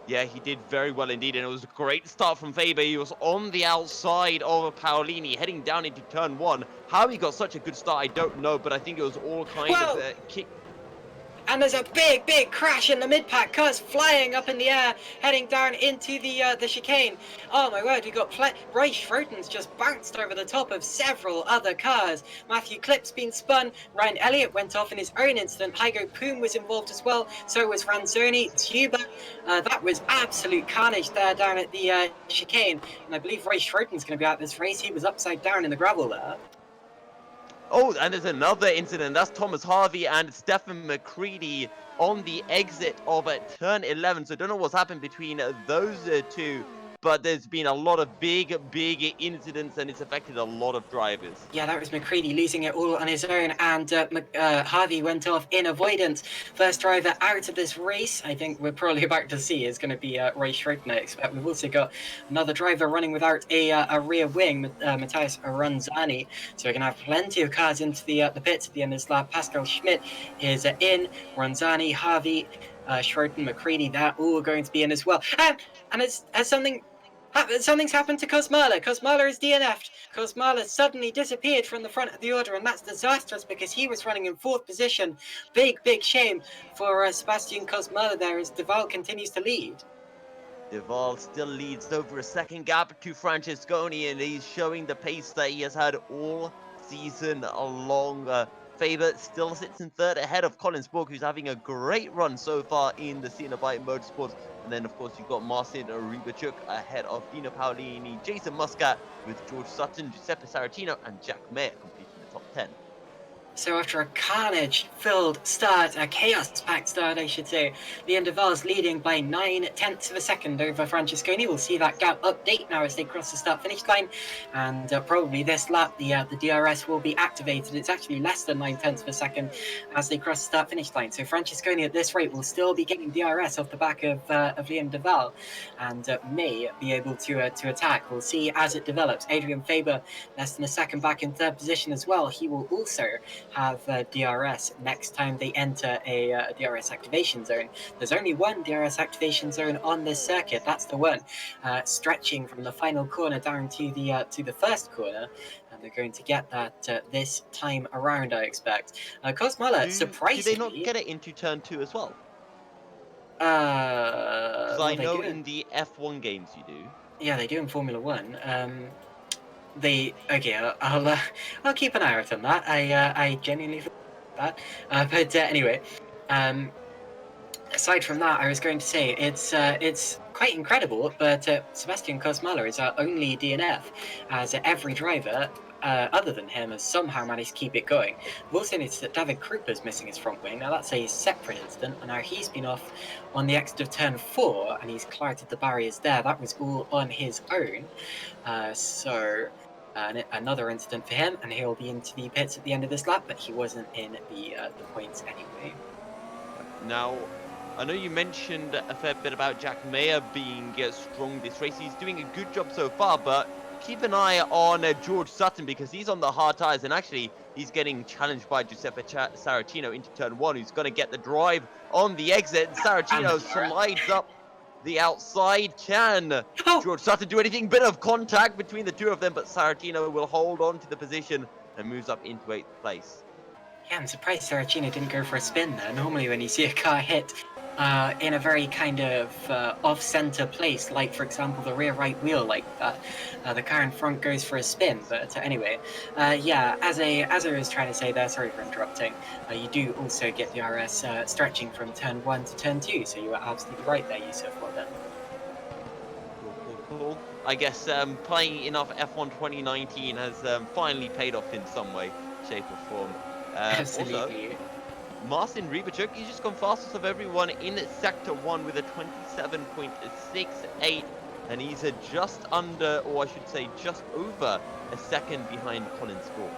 Yeah, he did very well indeed, and it was a great start from Faber. He was on the outside of Paolini, heading down into turn 1. How he got such a good start, I don't know, but I think it was all kind of kick. And there's a big crash in the mid-pack. Cars flying up in the air, heading down into the chicane. Oh my word, we got Roy Schroten's just bounced over the top of several other cars. Matthew Klipp's been spun. Ryan Elliott went off in his own incident. Hygo Poom was involved as well. So was Ranzoni, Tuba. That was absolute carnage there down at the chicane. And I believe Roy Schroten's going to be out this race. He was upside down in the gravel there. Oh, and there's another incident. That's Thomas Harvey and Stefan McCready on the exit of turn 11. So I don't know what's happened between those two, but there's been a lot of big incidents, and it's affected a lot of drivers. Yeah, that was McCready losing it all on his own, and Harvey went off in avoidance. First driver out of this race, I think we're probably about to see, is going to be Roy Schroten, I expect. We've also got another driver running without a rear wing, Matthias Ranzani. So we're going to have plenty of cars into the pits at the end of this lap. Pascal Schmidt is in, Ranzani, Harvey, Schroten, McCready, they're all going to be in as well. And something's happened to Kosmala. Kosmala is DNF'd. Kosmala suddenly disappeared from the front of the order, and that's disastrous because he was running in 4th position. Big shame for Sebastian Kosmala there as de Vries continues to lead. De Vries still leads over a second gap to Francesconi, and he's showing the pace that he has had all season long. Faber still sits in 3rd ahead of Colin Spork, who's having a great run so far in the Siena Bike Motorsports. And then, of course, you've got Marcin Rybachuk ahead of Dino Paolini, Jason Muscat with George Sutton, Giuseppe Saratino, and Jack Mayer completing the top 10. So after a carnage-filled start, a chaos-packed start, I should say, Liam de Vries leading by 9/10 of a second over Francesconi. We'll see that gap update now as they cross the start-finish line, and probably this lap the DRS will be activated. It's actually less than 9/10 of a second as they cross the start-finish line. So Francesconi at this rate will still be getting DRS off the back of Liam de Vries, and may be able to attack. We'll see as it develops. Adrian Faber less than a second back in 3rd position as well. He will also have DRS next time they enter a DRS activation zone. There's only one DRS activation zone on this circuit. That's the one stretching from the final corner down to the first corner, and they're going to get that this time around, I expect. Kosmala, surprisingly, do they not get it into turn 2 as well? Because I know in the F1 games you do. Yeah, they do in Formula 1. I'll keep an eye out on that. I genuinely forgot that. But anyway, aside from that, I was going to say it's quite incredible, but Sebastian Kosmala is our only DNF, as every driver other than him has somehow managed to keep it going. We've also noticed that David Krupa's missing his front wing. Now that's a separate incident, and now he's been off on the exit of turn 4, and he's clouted the barriers there. That was all on his own. Another incident for him, and he'll be into the pits at the end of this lap, but he wasn't in the points anyway. Now, I know you mentioned a fair bit about Jack Mayer being strong this race. He's doing a good job so far, but keep an eye on George Sutton because he's on the hard tires, and actually he's getting challenged by Giuseppe Saracino into turn 1, who's going to get the drive on the exit. Saracino slides up the outside. Can George Sutton do anything? Bit of contact between the two of them, but Saracino will hold on to the position and moves up into 8th place. Yeah, I'm surprised Saracino didn't go for a spin there. Normally when you see a car hit in a very kind of off-center place, like for example the rear right wheel like that, the car in front goes for a spin. But anyway, yeah, as I was trying to say there, sorry for interrupting, you do also get the RS stretching from turn 1 to turn 2, so you were absolutely right there, Yousuf. Well done. Cool. I guess playing enough F1 2019 has finally paid off in some way, shape or form. Absolutely. Also, Marcin Rybachuk, he's just gone fastest of everyone in Sector 1 with a 27.68, and he's just under, or I should say just over, a second behind Colin Sport.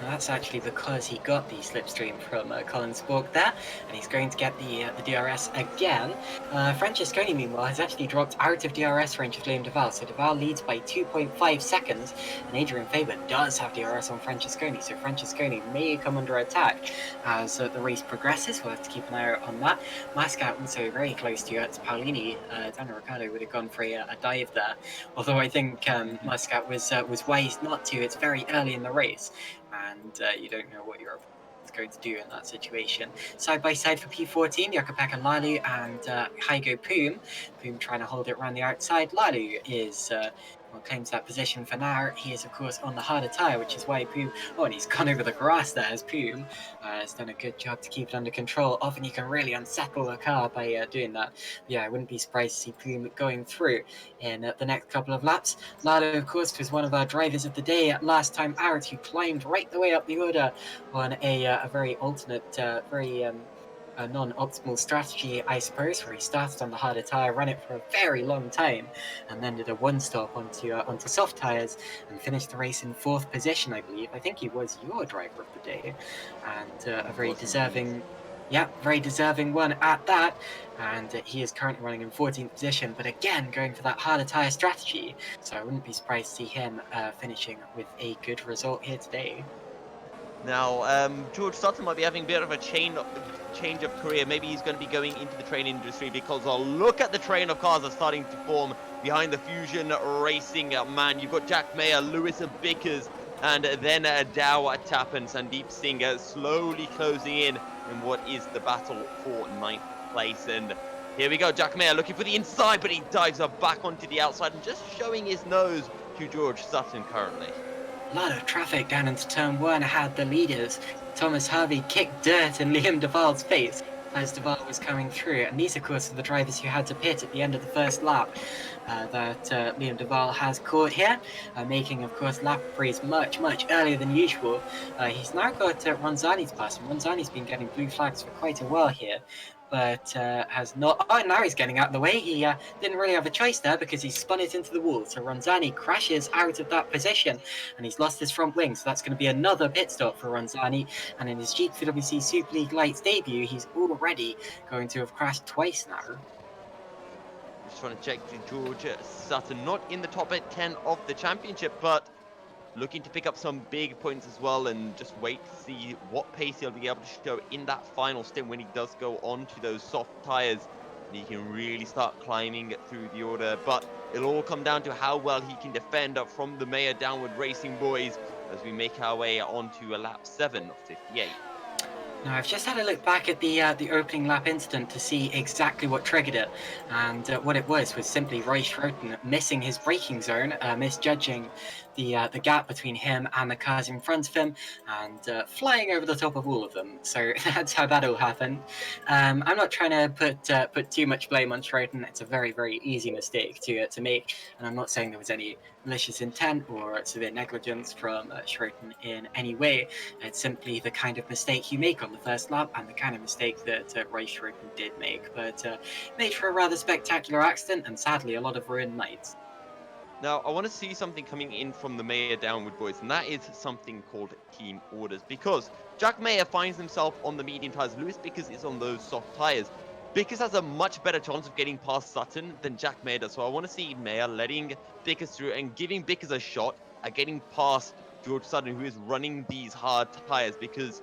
Now that's actually because he got the slipstream from Colin Spork there, and he's going to get the DRS again. Francesconi, meanwhile, has actually dropped out of DRS range of Liam de Vries, so de Vries leads by 2.5 seconds, and Adrian Faber does have DRS on Francesconi, so Francesconi may come under attack as the race progresses. We'll have to keep an eye out on that. Mascat also very close to Paolini. Daniel Ricciardo would have gone for a dive there, although I think Mascat was wise not to. It's very early in the race, and you don't know what your opponent is going to do in that situation. Side by side for P14, Jukka-Pekka Lalu and Hygo Poom. Poom trying to hold it around the outside. Lalu is claims that position for now. He is, of course, on the harder tyre, which is why Poom... Oh, and he's gone over the grass there as Poom has done a good job to keep it under control. Often you can really unsettle a car by doing that. But yeah, I wouldn't be surprised to see Poom going through in the next couple of laps. Lalu, of course, was one of our drivers of the day last time out, who climbed right the way up the order on a very alternate, a non-optimal strategy, I suppose, where he started on the harder tyre, ran it for a very long time, and then did a one-stop onto soft tyres and finished the race in 4th position, I believe. I think he was your driver of the day, and a very deserving... Yeah, very deserving one at that, and he is currently running in 14th position, but again, going for that harder tyre strategy, so I wouldn't be surprised to see him finishing with a good result here today. Now, George Sutton might be having a bit of a change of career. Maybe he's going to be going into the train industry because look at the train of cars that's starting to form behind the Fusion Racing man. You've got Jack Mayer, Lewis Bickers, and then Dow Tappan, Sandeep Singh slowly closing in what is the battle for 9th place. And here we go, Jack Mayer looking for the inside, but he dives up back onto the outside and just showing his nose to George Sutton currently. A lot of traffic down into turn 1 had the leaders. Thomas Harvey kicked dirt in Liam de Vries' face as de Vries was coming through, and these of course are the drivers who had to pit at the end of the first lap that Liam de Vries has caught here, making of course lap freeze much earlier than usual. He's now got Ronzani's pass, and Ronzani's been getting blue flags for quite a while here, but has not... Oh, now he's getting out of the way. He didn't really have a choice there because he spun it into the wall. So Ronzani crashes out of that position, and he's lost his front wing. So that's going to be another pit stop for Ronzani. And in his GPVWC Superleague Lights debut, he's already going to have crashed twice now. Just trying to check George Sutton, not in the top 10 of the championship, but looking to pick up some big points as well, and just wait to see what pace he'll be able to show in that final stint when he does go on to those soft tyres. And he can really start climbing through the order, but it'll all come down to how well he can defend up from the Mayer Downward Racing boys as we make our way onto a lap 7 of 58. Now, I've just had a look back at the opening lap incident to see exactly what triggered it, and what it was simply Roy Schroten missing his braking zone, misjudging the gap between him and the cars in front of him, and flying over the top of all of them. So that's how that all happened. I'm not trying to put too much blame on Schroten. It's a very easy mistake to make, and I'm not saying there was any malicious intent or severe negligence from Schroten in any way. It's simply the kind of mistake you make on the first lap, and the kind of mistake that Roy Schroten did make, but made for a rather spectacular accident and sadly a lot of ruined nights. Now, I want to see something coming in from the Mayer Downward boys, and that is something called team orders, because Jack Mayer finds himself on the medium tyres, Lewis Bickers is on those soft tyres. Vickers has a much better chance of getting past Sutton than Jack Mayer does. So I want to see Mayer letting Vickers through and giving Vickers a shot at getting past George Sutton, who is running these hard tires, because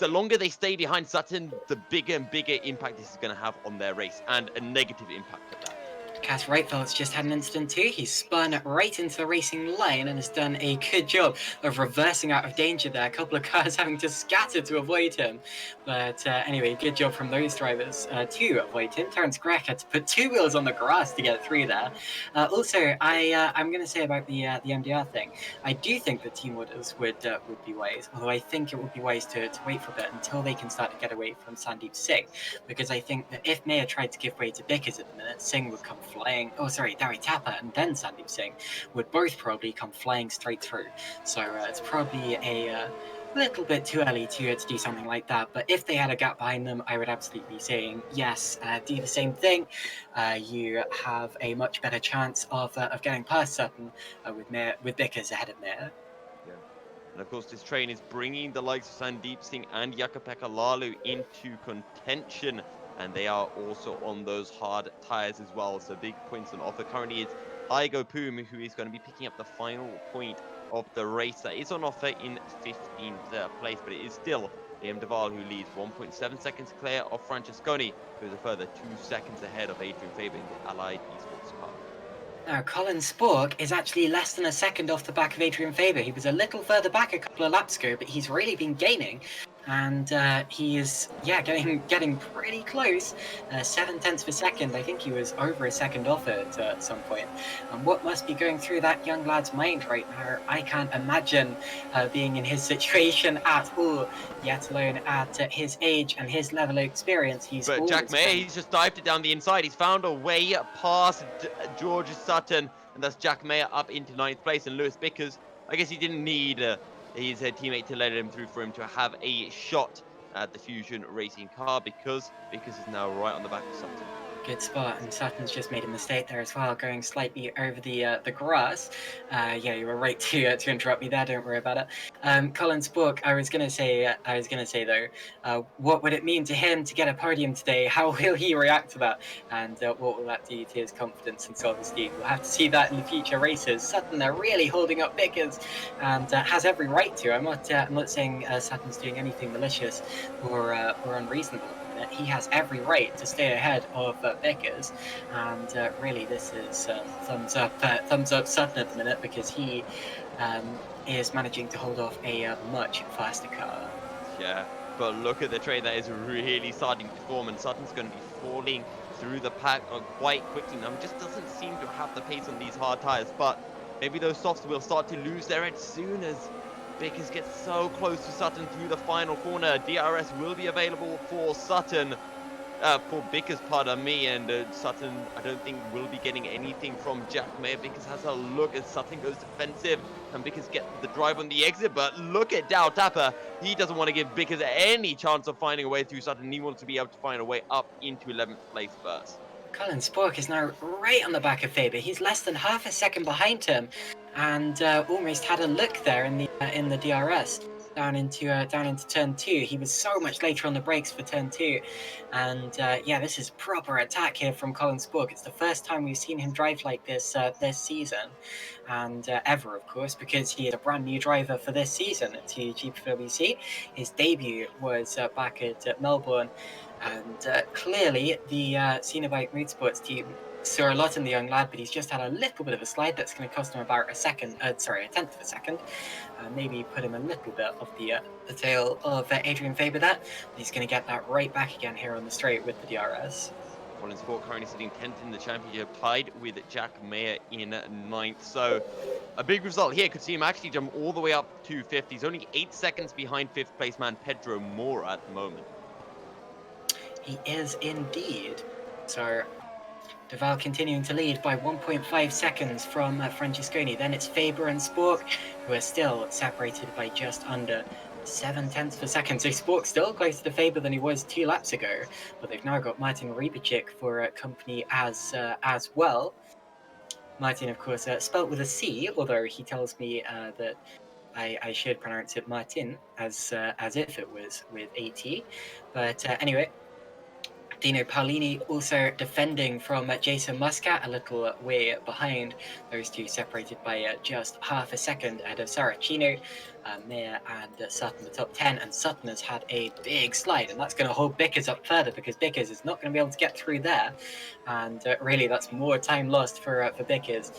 the longer they stay behind Sutton, the bigger and bigger impact this is going to have on their race, and a negative impact at that. Cas Rightfeld's just had an incident too. He's spun right into the racing line and has done a good job of reversing out of danger there. A couple of cars having to scatter to avoid him. But anyway, good job from those drivers to avoid him. Terence Grech had to put 2 wheels on the grass to get through there. Also, I'm going to say about the MDR thing. I do think the team orders would be wise, although I think it would be wise to wait for a bit until they can start to get away from Sandeep Singh, because I think that if Mayer tried to give way to Vickers at the minute, Singh would come flying. Oh, sorry, Dari Tapper and then Sandeep Singh would both probably come flying straight through. So it's probably a little bit too early to do something like that. But if they had a gap behind them, I would absolutely be saying yes, do the same thing. You have a much better chance of getting past Sutton with Vickers ahead of Mayer. Yeah. And of course, this train is bringing the likes of Sandeep Singh and Jakka-Pekka Lalu into contention, and they are also on those hard tires as well. So big points on offer. Currently, it's Igo Poom who is going to be picking up the final point of the race. That is on offer in 15th place, but it is still Liam Duval who leads 1.7 seconds clear of Francesconi, who is a further 2 seconds ahead of Adrian Faber in the Allied Esports car. Now, Colin Spork is actually less than a second off the back of Adrian Faber. He was a little further back a couple of laps ago, but he's really been gaining. And he is, getting pretty close. 7/10 of a second. I think he was over a second off it at some point. And what must be going through that young lad's mind right now? I can't imagine being in his situation at all, yet alone at his age and his level of experience. But Jack Mayer, he's just dived it down the inside. He's found a way past George Sutton, and that's Jack Mayer up into 9th place. And Lewis Vickers, I guess he didn't need his teammate to let him through for him to have a shot at the Fusion Racing car, because Vickers is now right on the back of Sutton. Good spot, and Sutton's just made a mistake there as well, going slightly over the grass. Yeah, you were right to interrupt me there. Don't worry about it. Colin Spork, I was gonna say though, what would it mean to him to get a podium today? How will he react to that? And what will that do to his confidence and self-esteem? We'll have to see that in the future races. Sutton, they're really holding up Vickers, and has every right to. I'm not saying Sutton's doing anything malicious or unreasonable. He has every right to stay ahead of Vickers, and really this is thumbs up Sutton at the minute, because he is managing to hold off a much faster car. Yeah, but look at the train that is really starting to form, and Sutton's going to be falling through the pack quite quickly now. Just doesn't seem to have the pace on these hard tires, but maybe those softs will start to lose their edge soon as Vickers gets so close to Sutton through the final corner. DRS will be available for Sutton, for Vickers, pardon me, and Sutton, I don't think, will be getting anything from Jack Mayer. Vickers has a look as Sutton goes defensive, and Vickers get the drive on the exit, but look at Dow Tapper. He doesn't want to give Vickers any chance of finding a way through Sutton. He wants to be able to find a way up into 11th place first. Colin Spork is now right on the back of Faber. He's less than half a second behind him, and almost had a look there in the DRS down into turn 2. He was so much later on the brakes for turn 2, and yeah, this is proper attack here from Colin Spork. It's the first time we've seen him drive like this this season, and ever, of course, because he is a brand new driver for this season to GPVWC. His debut was back at Melbourne. And clearly, the Cenobite Motorsports team saw a lot in the young lad, but he's just had a little bit of a slide that's going to cost him about a 10th of a second. Maybe put him a little bit off the tail of Adrian Faber there. But he's going to get that right back again here on the straight with the DRS. Colin Spork currently sitting 10th in the championship, tied with Jack Mayer in 9th. So a big result here could see him actually jump all the way up to 5th. He's only 8 seconds behind 5th place man Pedro Mora at the moment. He is indeed. So Duval continuing to lead by 1.5 seconds from Francesconi. Then it's Faber and Spork, who are still separated by just under 7/10 of a second. So Spork's still closer to Faber than he was 2 laps ago, but they've now got Martin Rybicik for company as well. Martin, of course, spelt with a C, although he tells me that I should pronounce it Martin as if it was with a T. But anyway, Dino Paolini also defending from Jason Muscat, a little way behind. Those two separated by just half a second ahead of Saracino, Mir and Sutton, the top 10. And Sutton has had a big slide, and that's going to hold Bickers up further because Bickers is not going to be able to get through there. And really, that's more time lost for Bickers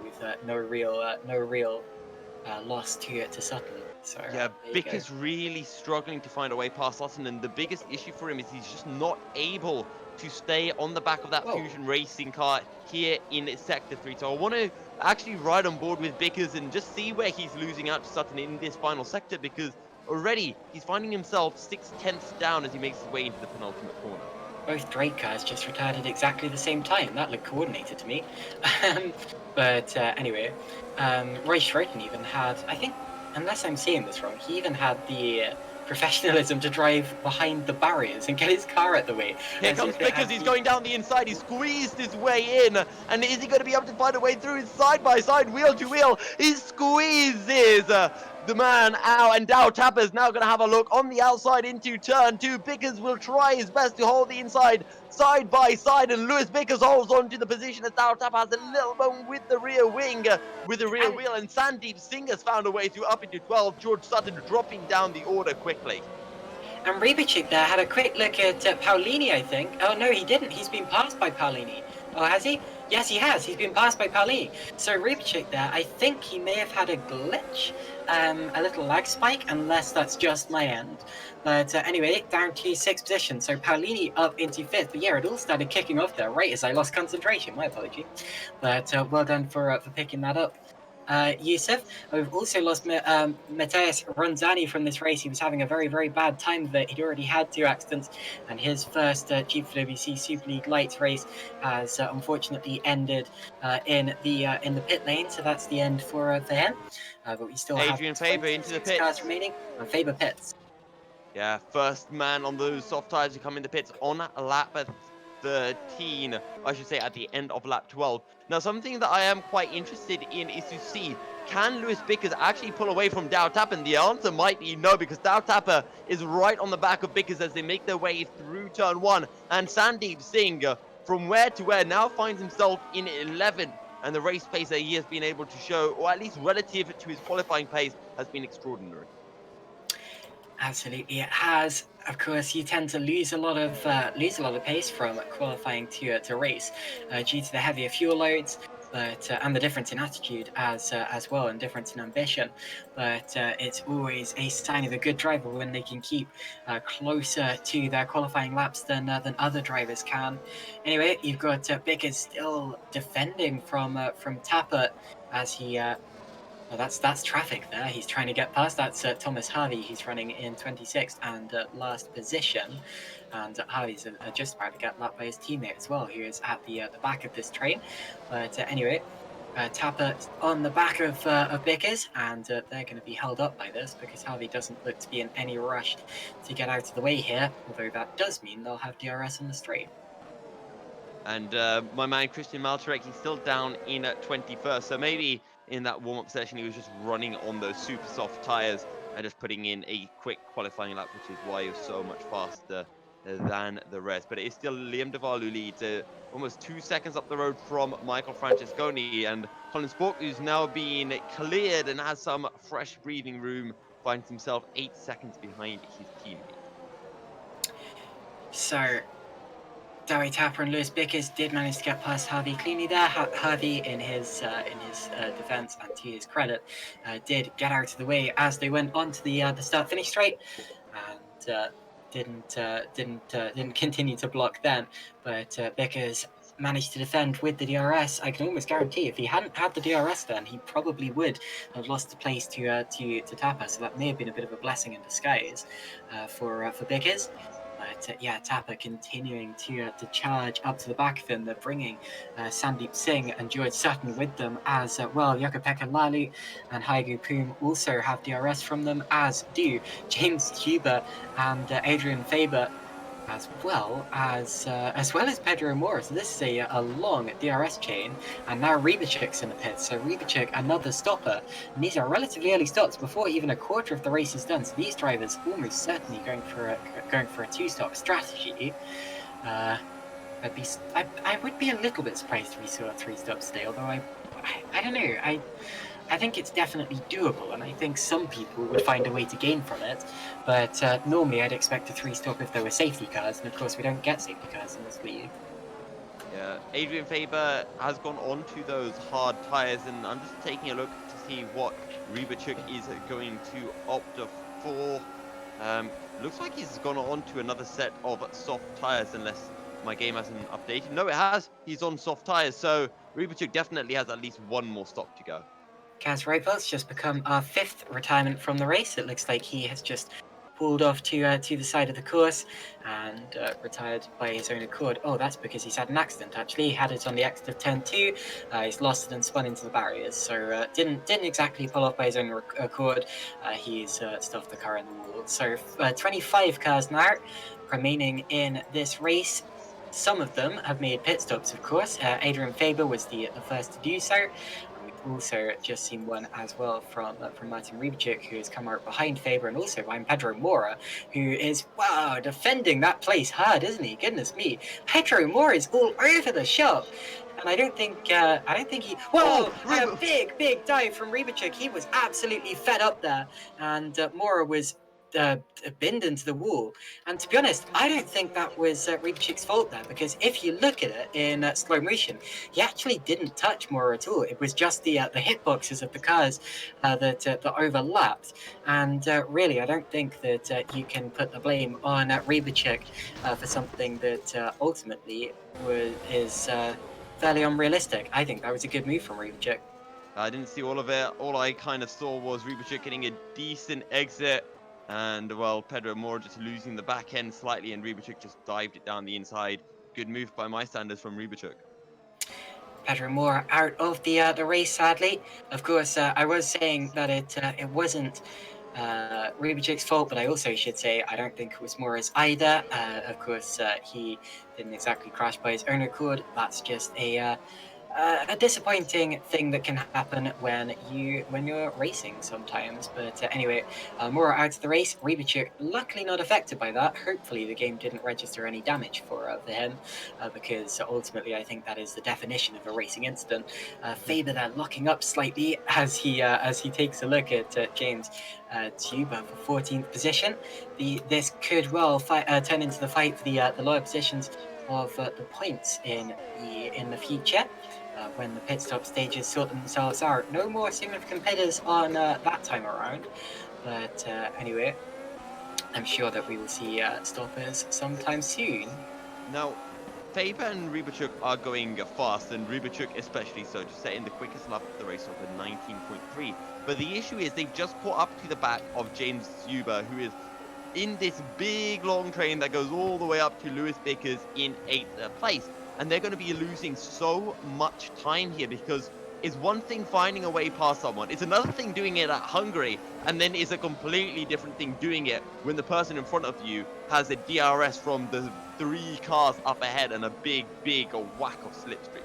with no real loss to Sutton. So Yeah, there you go. Bicker's really struggling to find a way past Sutton, and the biggest issue for him is he's just not able to stay on the back of that Whoa. Fusion Racing car here in Sector 3. So I want to actually ride on board with Bickers and just see where he's losing out to Sutton in this final sector, because already he's finding himself 6/10 down as he makes his way into the penultimate corner. Both Drake cars just retired at exactly the same time. That looked coordinated to me. But anyway, Roy Schroten even had, I think, unless I'm seeing this wrong, he even had the professionalism to drive behind the barriers and get his car out the way. Here comes Bickers, he's going down the inside, he squeezed his way in, and is he going to be able to find a way through side by side, wheel to wheel? He squeezes the man out, and Dow Tapper's now going to have a look on the outside into turn 2. Bickers will try his best to hold the inside side by side, and Lewis Bickers holds on to the position as Dow Tapper has a little moment with the rear wing, with the rear wheel, and Sandeep Singh has found a way to up into 12. George Sutton dropping down the order quickly. And Rybicik there had a quick look at Paolini, I think. Oh, no, he didn't. He's been passed by Paolini. Oh, has he? Yes, he has. He's been passed by Paolini. So Rybicik there, I think he may have had a glitch, a little lag spike, unless that's just my end. But anyway, down to 6th position. So Paolini up into 5th. But yeah, it all started kicking off there right as I lost concentration. My apology. But well done for picking that up. Yousuf. We've also lost Matthias Ronzani from this race. He was having a very, very bad time of it. He'd already had 2 accidents, and his first GPVWC Superleague Lights race has unfortunately ended in the pit lane. So that's the end for him. But we still Adrian have Faber into the pits. cars remaining, and Faber pits. Yeah, first man on those soft tires to come in the pits on lap 13, I should say at the end of lap 12. Now, something that I am quite interested in is to see, can Lewis Bickers actually pull away from Dow Tapper? And the answer might be no, because Dow Tapper is right on the back of Bickers as they make their way through turn 1. And Sandeep Singh, from where to where, now finds himself in 11th. And the race pace that he has been able to show, or at least relative to his qualifying pace, has been extraordinary. Absolutely, it has. Of course, you tend to lose a lot of pace from qualifying to race due to the heavier fuel loads, but and the difference in attitude as well, and difference in ambition. But it's always a sign of a good driver when they can keep closer to their qualifying laps than other drivers can. Anyway, you've got Bickers still defending from Tapper as he. Well, that's traffic there. He's trying to get past. That's Thomas Harvey. He's running in 26th and last position. And Harvey's just about to get lapped by his teammate as well, who is at the back of this train. But anyway, Tapper on the back of Bickers, and they're going to be held up by this because Harvey doesn't look to be in any rush to get out of the way here, although that does mean they'll have DRS on the straight. And my man Christian Maltarek, he's still down in 21st, so maybe in that warm-up session he was just running on those super soft tires and just putting in a quick qualifying lap, which is why he was so much faster than the rest. But it is still Liam Duval who leads almost 2 seconds up the road from Michael Francesconi, and Colin Spork, who's now been cleared and has some fresh breathing room, finds himself 8 seconds behind his teammate. So Dowie Tapper and Lewis Bickers did manage to get past Harvey cleanly there. Harvey, in his defence and to his credit, did get out of the way as they went onto the start-finish straight, and didn't continue to block then. But Bickers managed to defend with the DRS. I can almost guarantee if he hadn't had the DRS then, he probably would have lost the place to Tapper. So that may have been a bit of a blessing in disguise for Bickers. But yeah, Tapper continuing to charge up to the back of them. They're bringing Sandeep Singh and George Sutton with them as well. Jukka-Pekka Lalu and Haigu Poom also have DRS from them, as do James Huber and Adrian Faber, as well as Pedro Mora. So this is a long DRS chain, and now Rybicik's in the pits. So Rybicik, another stopper, and these are relatively early stops before even a quarter of the race is done. So these drivers almost certainly going for a two-stop strategy. I would be a little bit surprised if we saw a 3-stop today, although I don't know. I think it's definitely doable, and I think some people would find a way to gain from it. But normally, I'd expect a 3-stop if there were safety cars, and of course, we don't get safety cars in this league. Yeah, Adrian Faber has gone on to those hard tires, and I'm just taking a look to see what Rybachuk is going to opt for. Looks like he's gone on to another set of soft tires, unless my game hasn't updated. No, it has. He's on soft tires, so Rybachuk definitely has at least one more stop to go. Kaz Roper's just become our 5th retirement from the race. It looks like he has just pulled off to the side of the course and retired by his own accord. Oh, that's because he's had an accident. Actually, he had it on the exit of turn 2. He's lost it and spun into the barriers. So didn't exactly pull off by his own accord. He's stuffed the car in the wall. So 25 cars now remaining in this race. Some of them have made pit stops, of course. Adrian Faber was the first to do so. We've also just seen one as well from Martin Rybachuk, who has come out behind Faber and also behind Pedro Mora, who is, wow, defending that place hard, isn't he? Goodness me. Pedro Mora is all over the shop. And I don't think he. Whoa! And a big dive from Rybachuk. He was absolutely fed up there, and Mora was binned into the wall. And to be honest, I don't think that was Rybachuk's fault there, because if you look at it in slow motion, he actually didn't touch Mora at all. It was just the hitboxes of the cars that overlapped. And really, I don't think that you can put the blame on Rybachuk for something that ultimately is fairly unrealistic. I think that was a good move from Rybachuk. I didn't see all of it. All I kind of saw was Rybachuk getting a decent exit. And, well, Pedro Mora just losing the back end slightly, and Rybachuk just dived it down the inside. Good move by my standards from Rybachuk. Pedro Mora out of the race, sadly. Of course, I was saying that it wasn't Rybachuk's fault, but I also should say I don't think it was Mora's either. Of course, he didn't exactly crash by his own accord. That's just a disappointing thing that can happen when you're racing sometimes. But anyway, Mora out of the race. Rybachuk luckily not affected by that. Hopefully the game didn't register any damage for him, because ultimately I think that is the definition of a racing incident. Faber there locking up slightly as he takes a look at James Tuba for 14th position. This could well turn into the fight for the lower positions of the points in the future. When the pit stop stages sort themselves out. No more significant pitters on that time around, but anyway, I'm sure that we will see stoppers sometime soon. Now, Faber and Rybachuk are going fast, and Rybachuk especially so, just setting the quickest lap of the race over 19.3. But the issue is they've just caught up to the back of James Zuber, who is in this big long train that goes all the way up to Lewis Bickers in 8th place. And they're going to be losing so much time here, because it's one thing finding a way past someone. It's another thing doing it at Hungary, and then it's a completely different thing doing it when the person in front of you has a DRS from the 3 cars up ahead and a big whack of slipstream.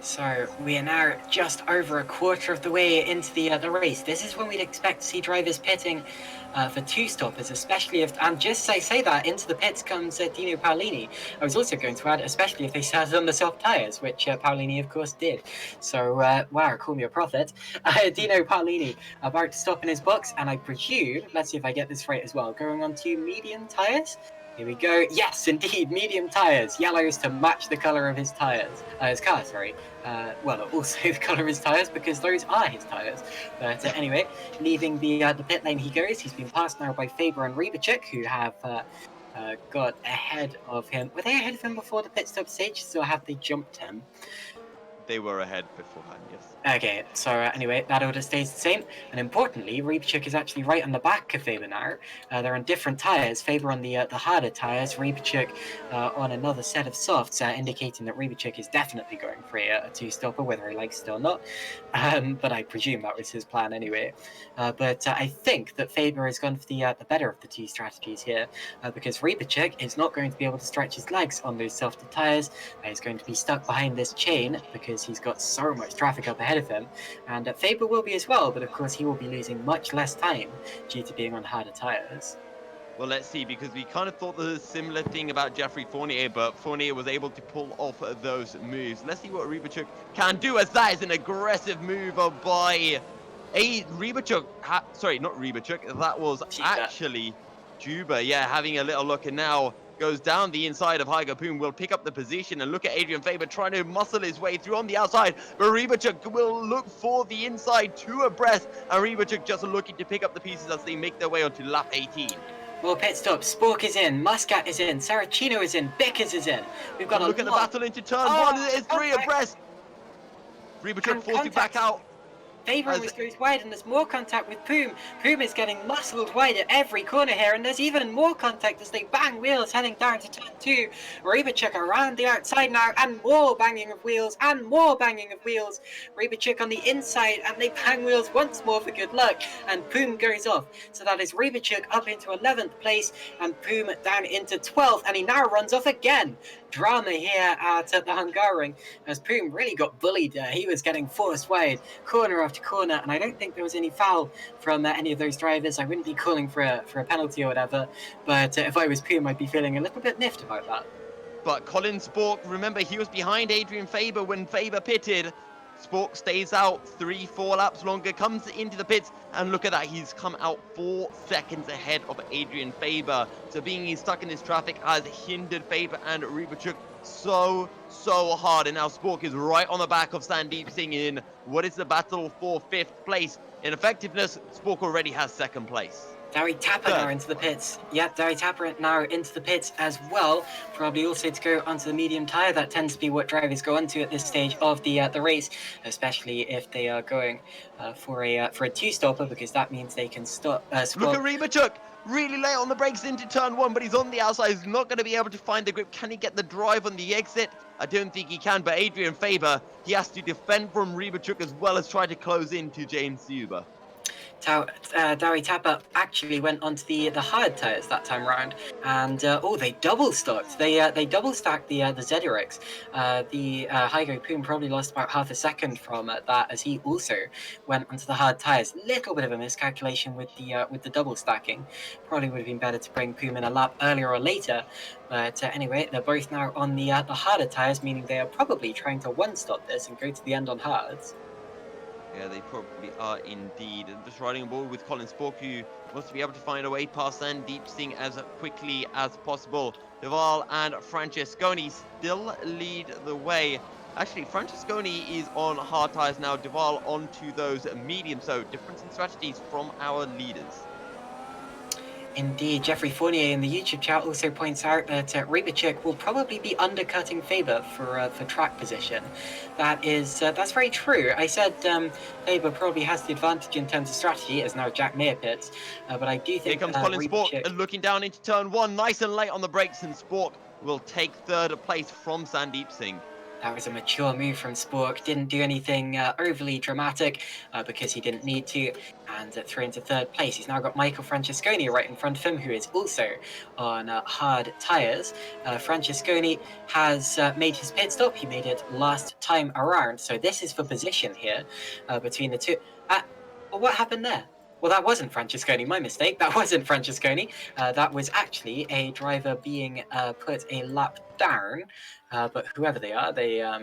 So we are now just over a quarter of the way into the race. This is when we'd expect to see drivers pitting for 2 stoppers, especially if, and just say that, into the pits comes Dino Paolini. I was also going to add, especially if they started on the soft tyres, which Paolini of course did. So wow, call me a prophet. Dino Paolini about to stop in his box, and I presume, let's see if I get this right as well, going on to medium tyres. Here we go. Yes, indeed, medium tyres. Yellows to match the colour of his tyres. His car, sorry. Well, also the colour of his tyres, because those are his tyres. But anyway, leaving the pit lane he goes. He's been passed now by Faber and Rybachuk, who have got ahead of him. Were they ahead of him before the pit stop stage, or have they jumped him? They were ahead beforehand, yes. Okay, so anyway, that order stays the same. And importantly, Rybachuk is actually right on the back of Faber now. They're on different tyres. Faber on the harder tyres, Rybachuk on another set of softs, indicating that Rybachuk is definitely going for a 2-stopper, whether he likes it or not. But I presume that was his plan anyway. But I think that Faber has gone for the better of the 2 strategies here, because Rybachuk is not going to be able to stretch his legs on those softer tyres. He's going to be stuck behind this chain because he's got so much traffic up ahead of him, and Faber will be as well, but of course he will be losing much less time due to being on harder tyres. Well, let's see, because we kind of thought the similar thing about Jeffrey Fournier, but Fournier was able to pull off those moves. Let's see what Rybachuk can do, as that is an aggressive move by Rybachuk. Sorry, not Rybachuk. That was actually Juba. Yeah, having a little look, and now goes down the inside of Hygo Poom, will pick up the position, and look at Adrian Faber trying to muscle his way through on the outside, but Rybachuk will look for the inside two abreast, and Rybachuk just looking to pick up the pieces as they make their way onto lap 18. More pit stops. Spork is in. Muscat is in. Saracino is in. Bickers is in. We've got Look at the battle into turn one. It's three abreast. Rybachuk forcing back out. Faber almost goes wide, and there's more contact with Poom. Poom is getting muscled wide at every corner here, and there's even more contact as they bang wheels heading down to turn 2. Rybachuk around the outside now, and more banging of wheels, and more banging of wheels. Rybachuk on the inside, and they bang wheels once more for good luck, and Poom goes off. So that is Rybachuk up into 11th place, and Poom down into 12th, and he now runs off again. Drama here at the Hungaroring, as Poom really got bullied there. He was getting forced wide, corner after corner, and I don't think there was any foul from any of those drivers. I wouldn't be calling for a penalty or whatever, but if I was Poom, I'd be feeling a little bit miffed about that. But Colin Spork, remember, he was behind Adrian Faber when Faber pitted. Spork stays out 3-4 laps longer, comes into the pits, and look at that, he's come out 4 seconds ahead of Adrian Faber. So being stuck in this traffic has hindered Faber and Rybachuk so hard, and now Spork is right on the back of Sandeep Singh in what is the battle for 5th place. In effectiveness, Spork already has 2nd place. Dari Tapper now into the pits. Yep, Dari Tapper now into the pits as well. Probably also to go onto the medium tyre. That tends to be what drivers go onto at this stage of the race, especially if they are going for a two-stopper, because that means they can stop. Look at Rybachuk, really late on the brakes into turn 1, but he's on the outside. He's not going to be able to find the grip. Can he get the drive on the exit? I don't think he can, but Adrian Faber, he has to defend from Rybachuk as well as try to close into James Zuber. Dari Tapper actually went onto the hard tyres that time round, and they double stocked. They double stacked the ZRX. The Hygo Poom probably lost about half a second from that, as he also went onto the hard tyres. Little bit of a miscalculation with the double stacking. Probably would have been better to bring Poom in a lap earlier or later. But anyway, they're both now on the harder tyres, meaning they are probably trying to one-stop this and go to the end on hards. Yeah, they probably are indeed. And just riding on board with Colin Spork, who wants to be able to find a way past Sandeep Singh as quickly as possible. Duval and Francesconi still lead the way. Actually, Francesconi is on hard tyres now. Duval onto those medium. So difference in strategies from our leaders. Indeed, Jeffrey Fournier in the YouTube chat also points out that Rybachuk will probably be undercutting Faber for track position. That's very true. I said Faber probably has the advantage in terms of strategy, as now Jack Mayer pits, but I do think here comes Colin Spork looking down into turn 1, nice and late on the brakes, and Spork will take 3rd place from Sandeep Singh. That was a mature move from Spork. Didn't do anything overly dramatic because he didn't need to, and through into 3rd place. He's now got Michael Francesconi right in front of him, who is also on hard tyres. Francesconi has made his pit stop. He made it last time around, so this is for position here between the two. Well, what happened there? Well, that wasn't Francesconi, my mistake. That wasn't Francesconi. That was actually a driver being put a lap down, but whoever they are, I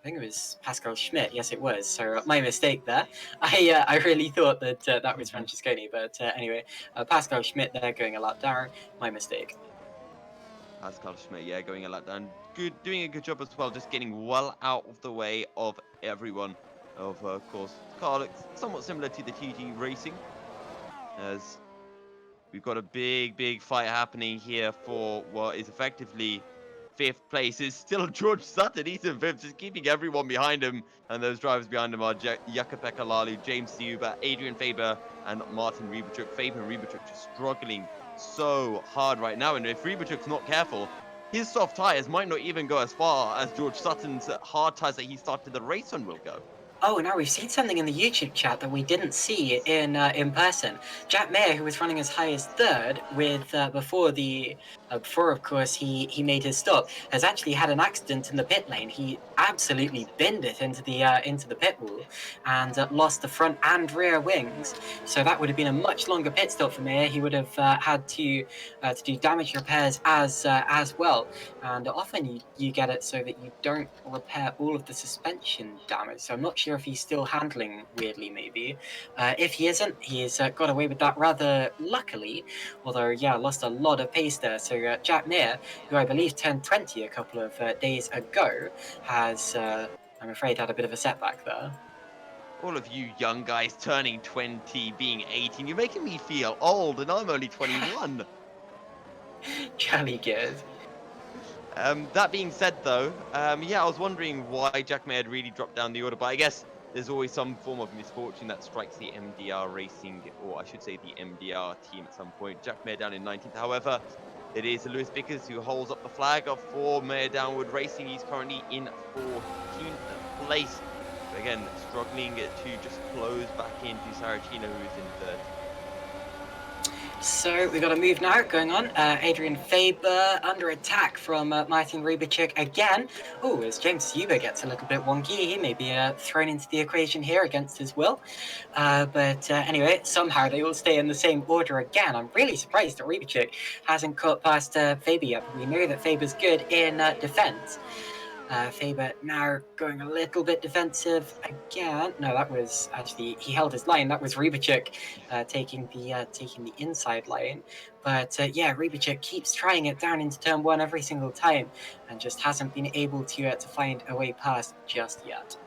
think it was Pascal Schmidt. Yes, it was. So my mistake there. I really thought that that was Francesconi, but anyway, Pascal Schmidt there going a lap down. My mistake. Pascal Schmidt, yeah, going a lap down. Doing a good job as well, just getting well out of the way of everyone. Of course, car looks somewhat similar to the TG Racing, as we've got a big fight happening here for what is effectively 5th place. Is still George Sutton. He's in 5th, just keeping everyone behind him, and those drivers behind him are Jakub Lalu, James Zuber, Adrian Faber, and Martin Rybachuk. Faber and Rybachuk just struggling so hard right now, and if Rybachuk's not careful, his soft tyres might not even go as far as George Sutton's hard tyres that he started the race on will go. Oh, now we've seen something in the YouTube chat that we didn't see in person. Jack Mayer, who was running as high as third with before of course he made his stop, has actually had an accident in the pit lane. He absolutely binned it into the pit wall and lost the front and rear wings. So that would have been a much longer pit stop for Mayer. He would have had to do damage repairs as well. And often you get it so that you don't repair all of the suspension damage. So I'm not sure if he's still handling weirdly, maybe. If he isn't, he's got away with that rather luckily. Although, yeah, lost a lot of pace there. So Jack Mayer, who I believe turned 20 a couple of days ago, has, I'm afraid, had a bit of a setback there. All of you young guys turning 20, being 18, you're making me feel old, and I'm only 21. Jolly good. That being said, though, yeah, I was wondering why Jack Mayer had really dropped down the order, but I guess there's always some form of misfortune that strikes the MDR Racing, or I should say the MDR team at some point. Jack Mayer down in 19th. However, it is Lewis Vickers who holds up the flag for Mayer Downward Racing. He's currently in 14th place. But again, struggling to just close back into Saracino, who is in third. So we've got a move now going on. Adrian Faber under attack from Martin Rybacek again. Oh, as James Zuber gets a little bit wonky, he may be thrown into the equation here against his will. But anyway, somehow they all stay in the same order again. I'm really surprised that Rybacek hasn't caught past Faber yet. But we know that Faber's good in defense. Faber now going a little bit defensive again. No, that was actually, he held his line. That was Rybacek taking the inside line. But yeah, Rybacek keeps trying it down into turn one every single time and just hasn't been able to find a way past just yet.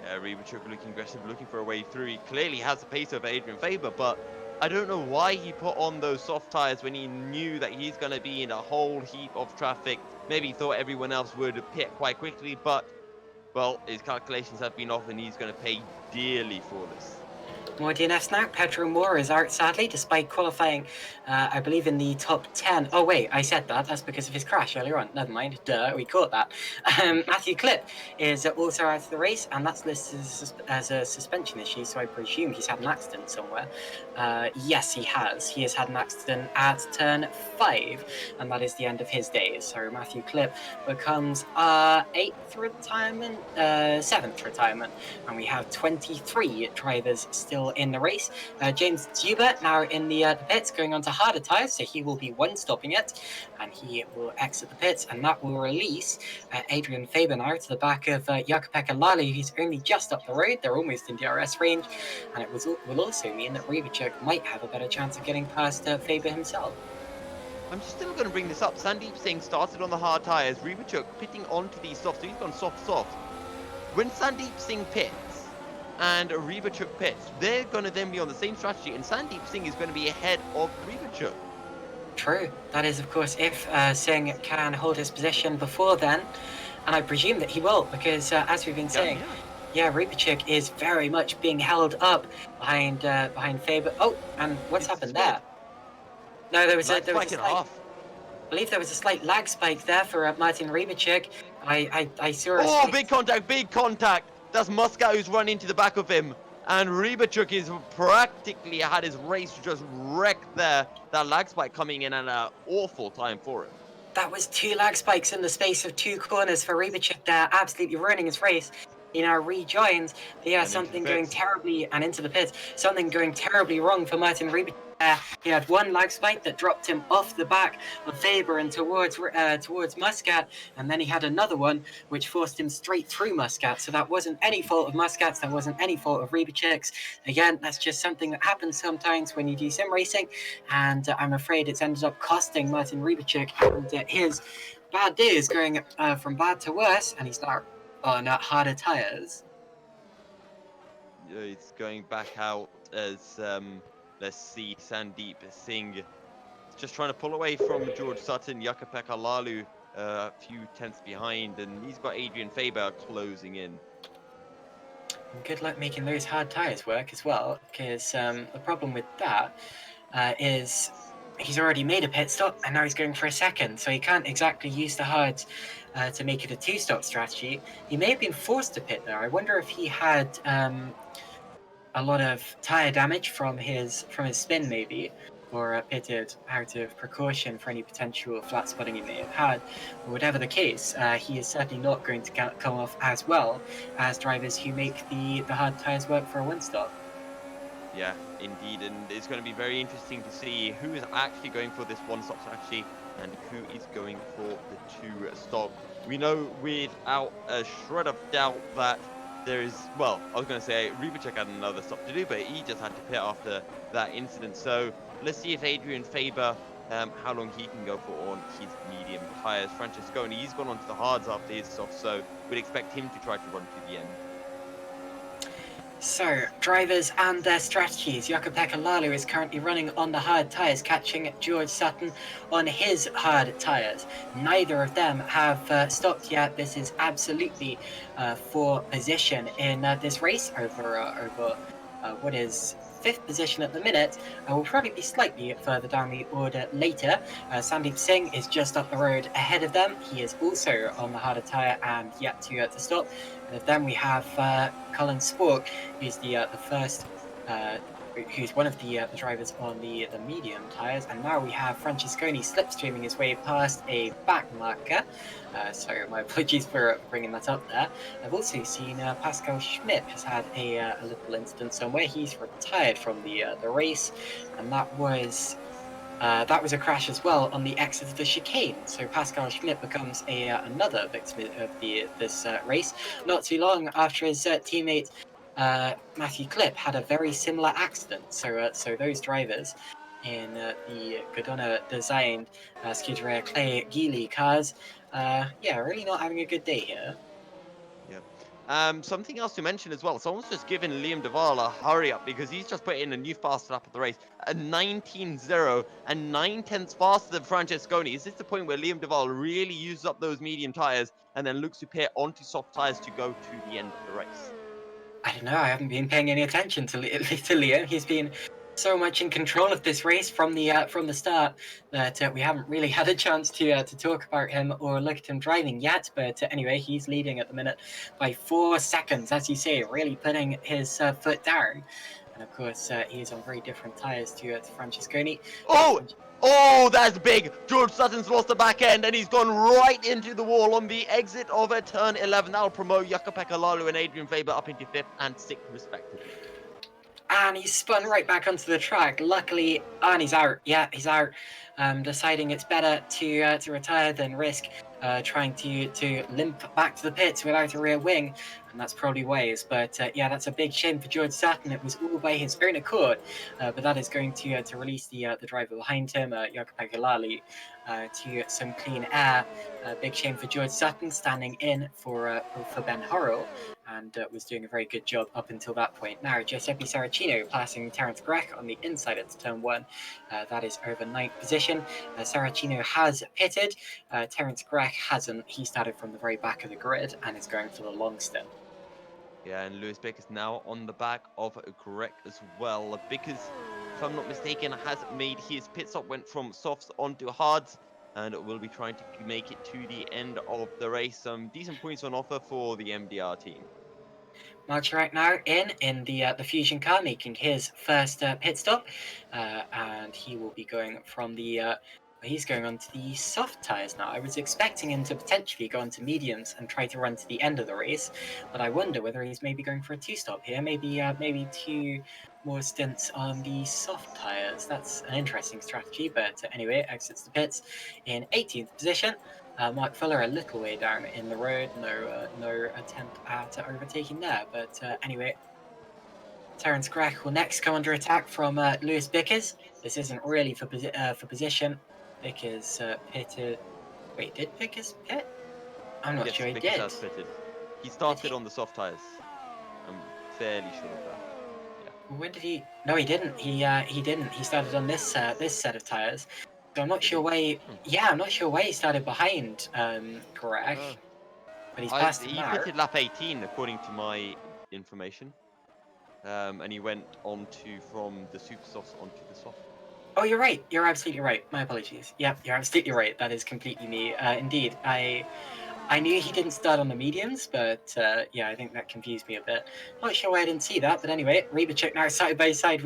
Yeah, Rybacek looking aggressive, looking for a way through. He clearly has the pace over Adrian Faber, but I don't know why he put on those soft tires when he knew that he's going to be in a whole heap of traffic. Maybe he thought everyone else would pit quite quickly, but, well, his calculations have been off and he's going to pay dearly for this. More DNFs now. Pedro Moore is out, sadly, despite qualifying, I believe, in the top 10. Oh, wait, I said that. That's because of his crash earlier on. Never mind. Duh, we caught that. Matthew Clipp is also out of the race, and that's listed as a suspension issue, so I presume he's had an accident somewhere. Yes, he has. He has had an accident at turn 5, and that is the end of his days. So Matthew Clipp becomes 8th retirement, 7th retirement, and we have 23 drivers still in the race. James Zuber now in the pits, going on to harder tyres, so he will be one stopping it, and he will exit the pits, and that will release Adrian Faber now to the back of Jakub Lally, who's only just up the road. They're almost in DRS range, and it will also mean that Rybacek might have a better chance of getting past Faber himself. I'm still going to bring this up. Sandeep Singh started on the hard tyres. Rybacek pitting onto these soft, so he's gone soft. When Sandeep Singh pits and Rybacek pits, they're going to then be on the same strategy, and Sandeep Singh is going to be ahead of Rybacek. True. That is, of course, if Singh can hold his position before then, and I presume that he will, because as we've been saying, yeah, Rybacek is very much being held up behind Faber. Oh, and what's happened there? No, there was a slight, I believe there was a slight lag spike there for Martin Rybacek. I saw. Oh, big contact! That's Muscat who's run into the back of him, and Rybacek is practically had his race just wrecked there. That lag spike coming in at an awful time for him. That was 2 lag spikes in the space of 2 corners for Rybacek there, absolutely ruining his race. He now rejoins. Yeah, something going terribly, and into the pit. Something going terribly wrong for Martin Rybacek. He had 1 lag spike that dropped him off the back of Faber and towards Muscat, and then he had another one which forced him straight through Muscat. So that wasn't any fault of Muscat's, that wasn't any fault of Rybacek's. Again, that's just something that happens sometimes when you do sim racing, and I'm afraid it's ended up costing Martin Rybacek and his bad days going from bad to worse, and he's now on harder tyres. Yeah, it's going back out as let's see, Sandeep Singh just trying to pull away from George Sutton. Jakub Lalu a few tenths behind, and he's got Adrian Faber closing in. Good luck making those hard tyres work as well, because the problem with that is he's already made a pit stop, and now he's going for a second, so he can't exactly use the hards to make it a two-stop strategy. He may have been forced to pit there. I wonder if he had a lot of tire damage from his spin, maybe, or pitted out of precaution for any potential flat spotting he may have had. But whatever the case, he is certainly not going to come off as well as drivers who make the hard tires work for a one stop. Yeah, indeed, and it's going to be very interesting to see who is actually going for this one-stop strategy and who is going for the two-stop. We know without a shred of doubt that there is, well, I was going to say Rubicek had another stop to do, but he just had to pit after that incident. So let's see if Adrian Faber, how long he can go for on his medium tires. Francesconi, he's gone onto the hards after his soft, so we'd expect him to try to run to the end. So, drivers and their strategies. Jukka-Pekka Lalu is currently running on the hard tyres, catching George Sutton on his hard tyres. Neither of them have stopped yet. This is absolutely for position in this race over what is 5th position at the minute. Will probably be slightly further down the order later. Sandeep Singh is just up the road ahead of them. He is also on the harder tyre and yet to stop. And then we have Colin Spork, who's the first, who's one of the drivers on the medium tyres, and now we have Francesconi slipstreaming his way past a back marker. So my apologies for bringing that up there. I've also seen Pascal Schmidt has had a little incident somewhere. He's retired from the race, and that was a crash as well on the exit of the chicane. So Pascal Schmidt becomes another victim of this race. Not too long after his teammate Matthew Klipp had a very similar accident. So those drivers in the Godona designed Scuderia Clay Geely cars, really not having a good day here. Something else to mention as well. Someone's just given Liam Duval a hurry up because he's just put in a new fast lap of the race, a 19.0 and 9/10 faster than Francesconi. Is this the point where Liam Duval really uses up those medium tires and then looks to pair onto soft tires to go to the end of the race? I don't know. I haven't been paying any attention to Liam. He's been so much in control of this race from the start that we haven't really had a chance to talk about him or look at him driving yet. But anyway, he's leading at the minute by 4 seconds, as you say, really putting his foot down. And of course, he is on very different tires to Francesconi. Oh, that's big. George Sutton's lost the back end and he's gone right into the wall on the exit of a turn 11. That'll promote Jukka-Pekka Lalu and Adrian Faber up into 5th and 6th respectively. And he's spun right back onto the track. Luckily, and he's out. Yeah, he's out. Deciding it's better to retire than risk trying to limp back to the pits without a rear wing. And that's probably wise. But that's a big shame for George Sutton. It was all by his own accord. But that is going to release the driver behind him, Jukka-Pekka Lalu, to some clean air. Big shame for George Sutton, standing in for bin-Suhayl, and was doing a very good job up until that point. Now, Giuseppe Saracino passing Terence Grech on the inside into turn 1. That is over 9th position. Saracino has pitted. Terence Grech hasn't. He started from the very back of the grid and is going for the long stint. Yeah, and Lewis Bick is now on the back of Grech as well. Because, if I'm not mistaken, has made his pit stop, went from softs onto hards, and will be trying to make it to the end of the race. Some decent points on offer for the MDR team. March right now in the Fusion car, making his first pit stop, and he will be going from the. He's going onto the soft tyres now. I was expecting him to potentially go onto mediums and try to run to the end of the race, but I wonder whether he's maybe going for a 2-stop here. Maybe 2 more stints on the soft tyres. That's an interesting strategy, but anyway, exits the pits in 18th position. Mark Fuller a little way down in the road, no attempt at overtaking there, but anyway, Terence Grech will next come under attack from Lewis Bickers. This isn't really for position. Bickers pitted. Wait, did Bickers pit? I'm not sure he Bickers did. has pitted. He started on the soft tires. I'm fairly sure of that. Yeah. When did he? No, he didn't. He didn't. He started on this set of tires. So I'm not sure why. Yeah, I'm not sure why he started behind Grech. But he's passed him now. He pitted lap 18 according to my information. And he went from the super softs onto the soft. Oh, you're right. You're absolutely right. My apologies. Yep, you're absolutely right. That is completely me. Indeed, I knew he didn't start on the mediums, but yeah, I think that confused me a bit. Not sure why I didn't see that, but anyway, Reba check now side by side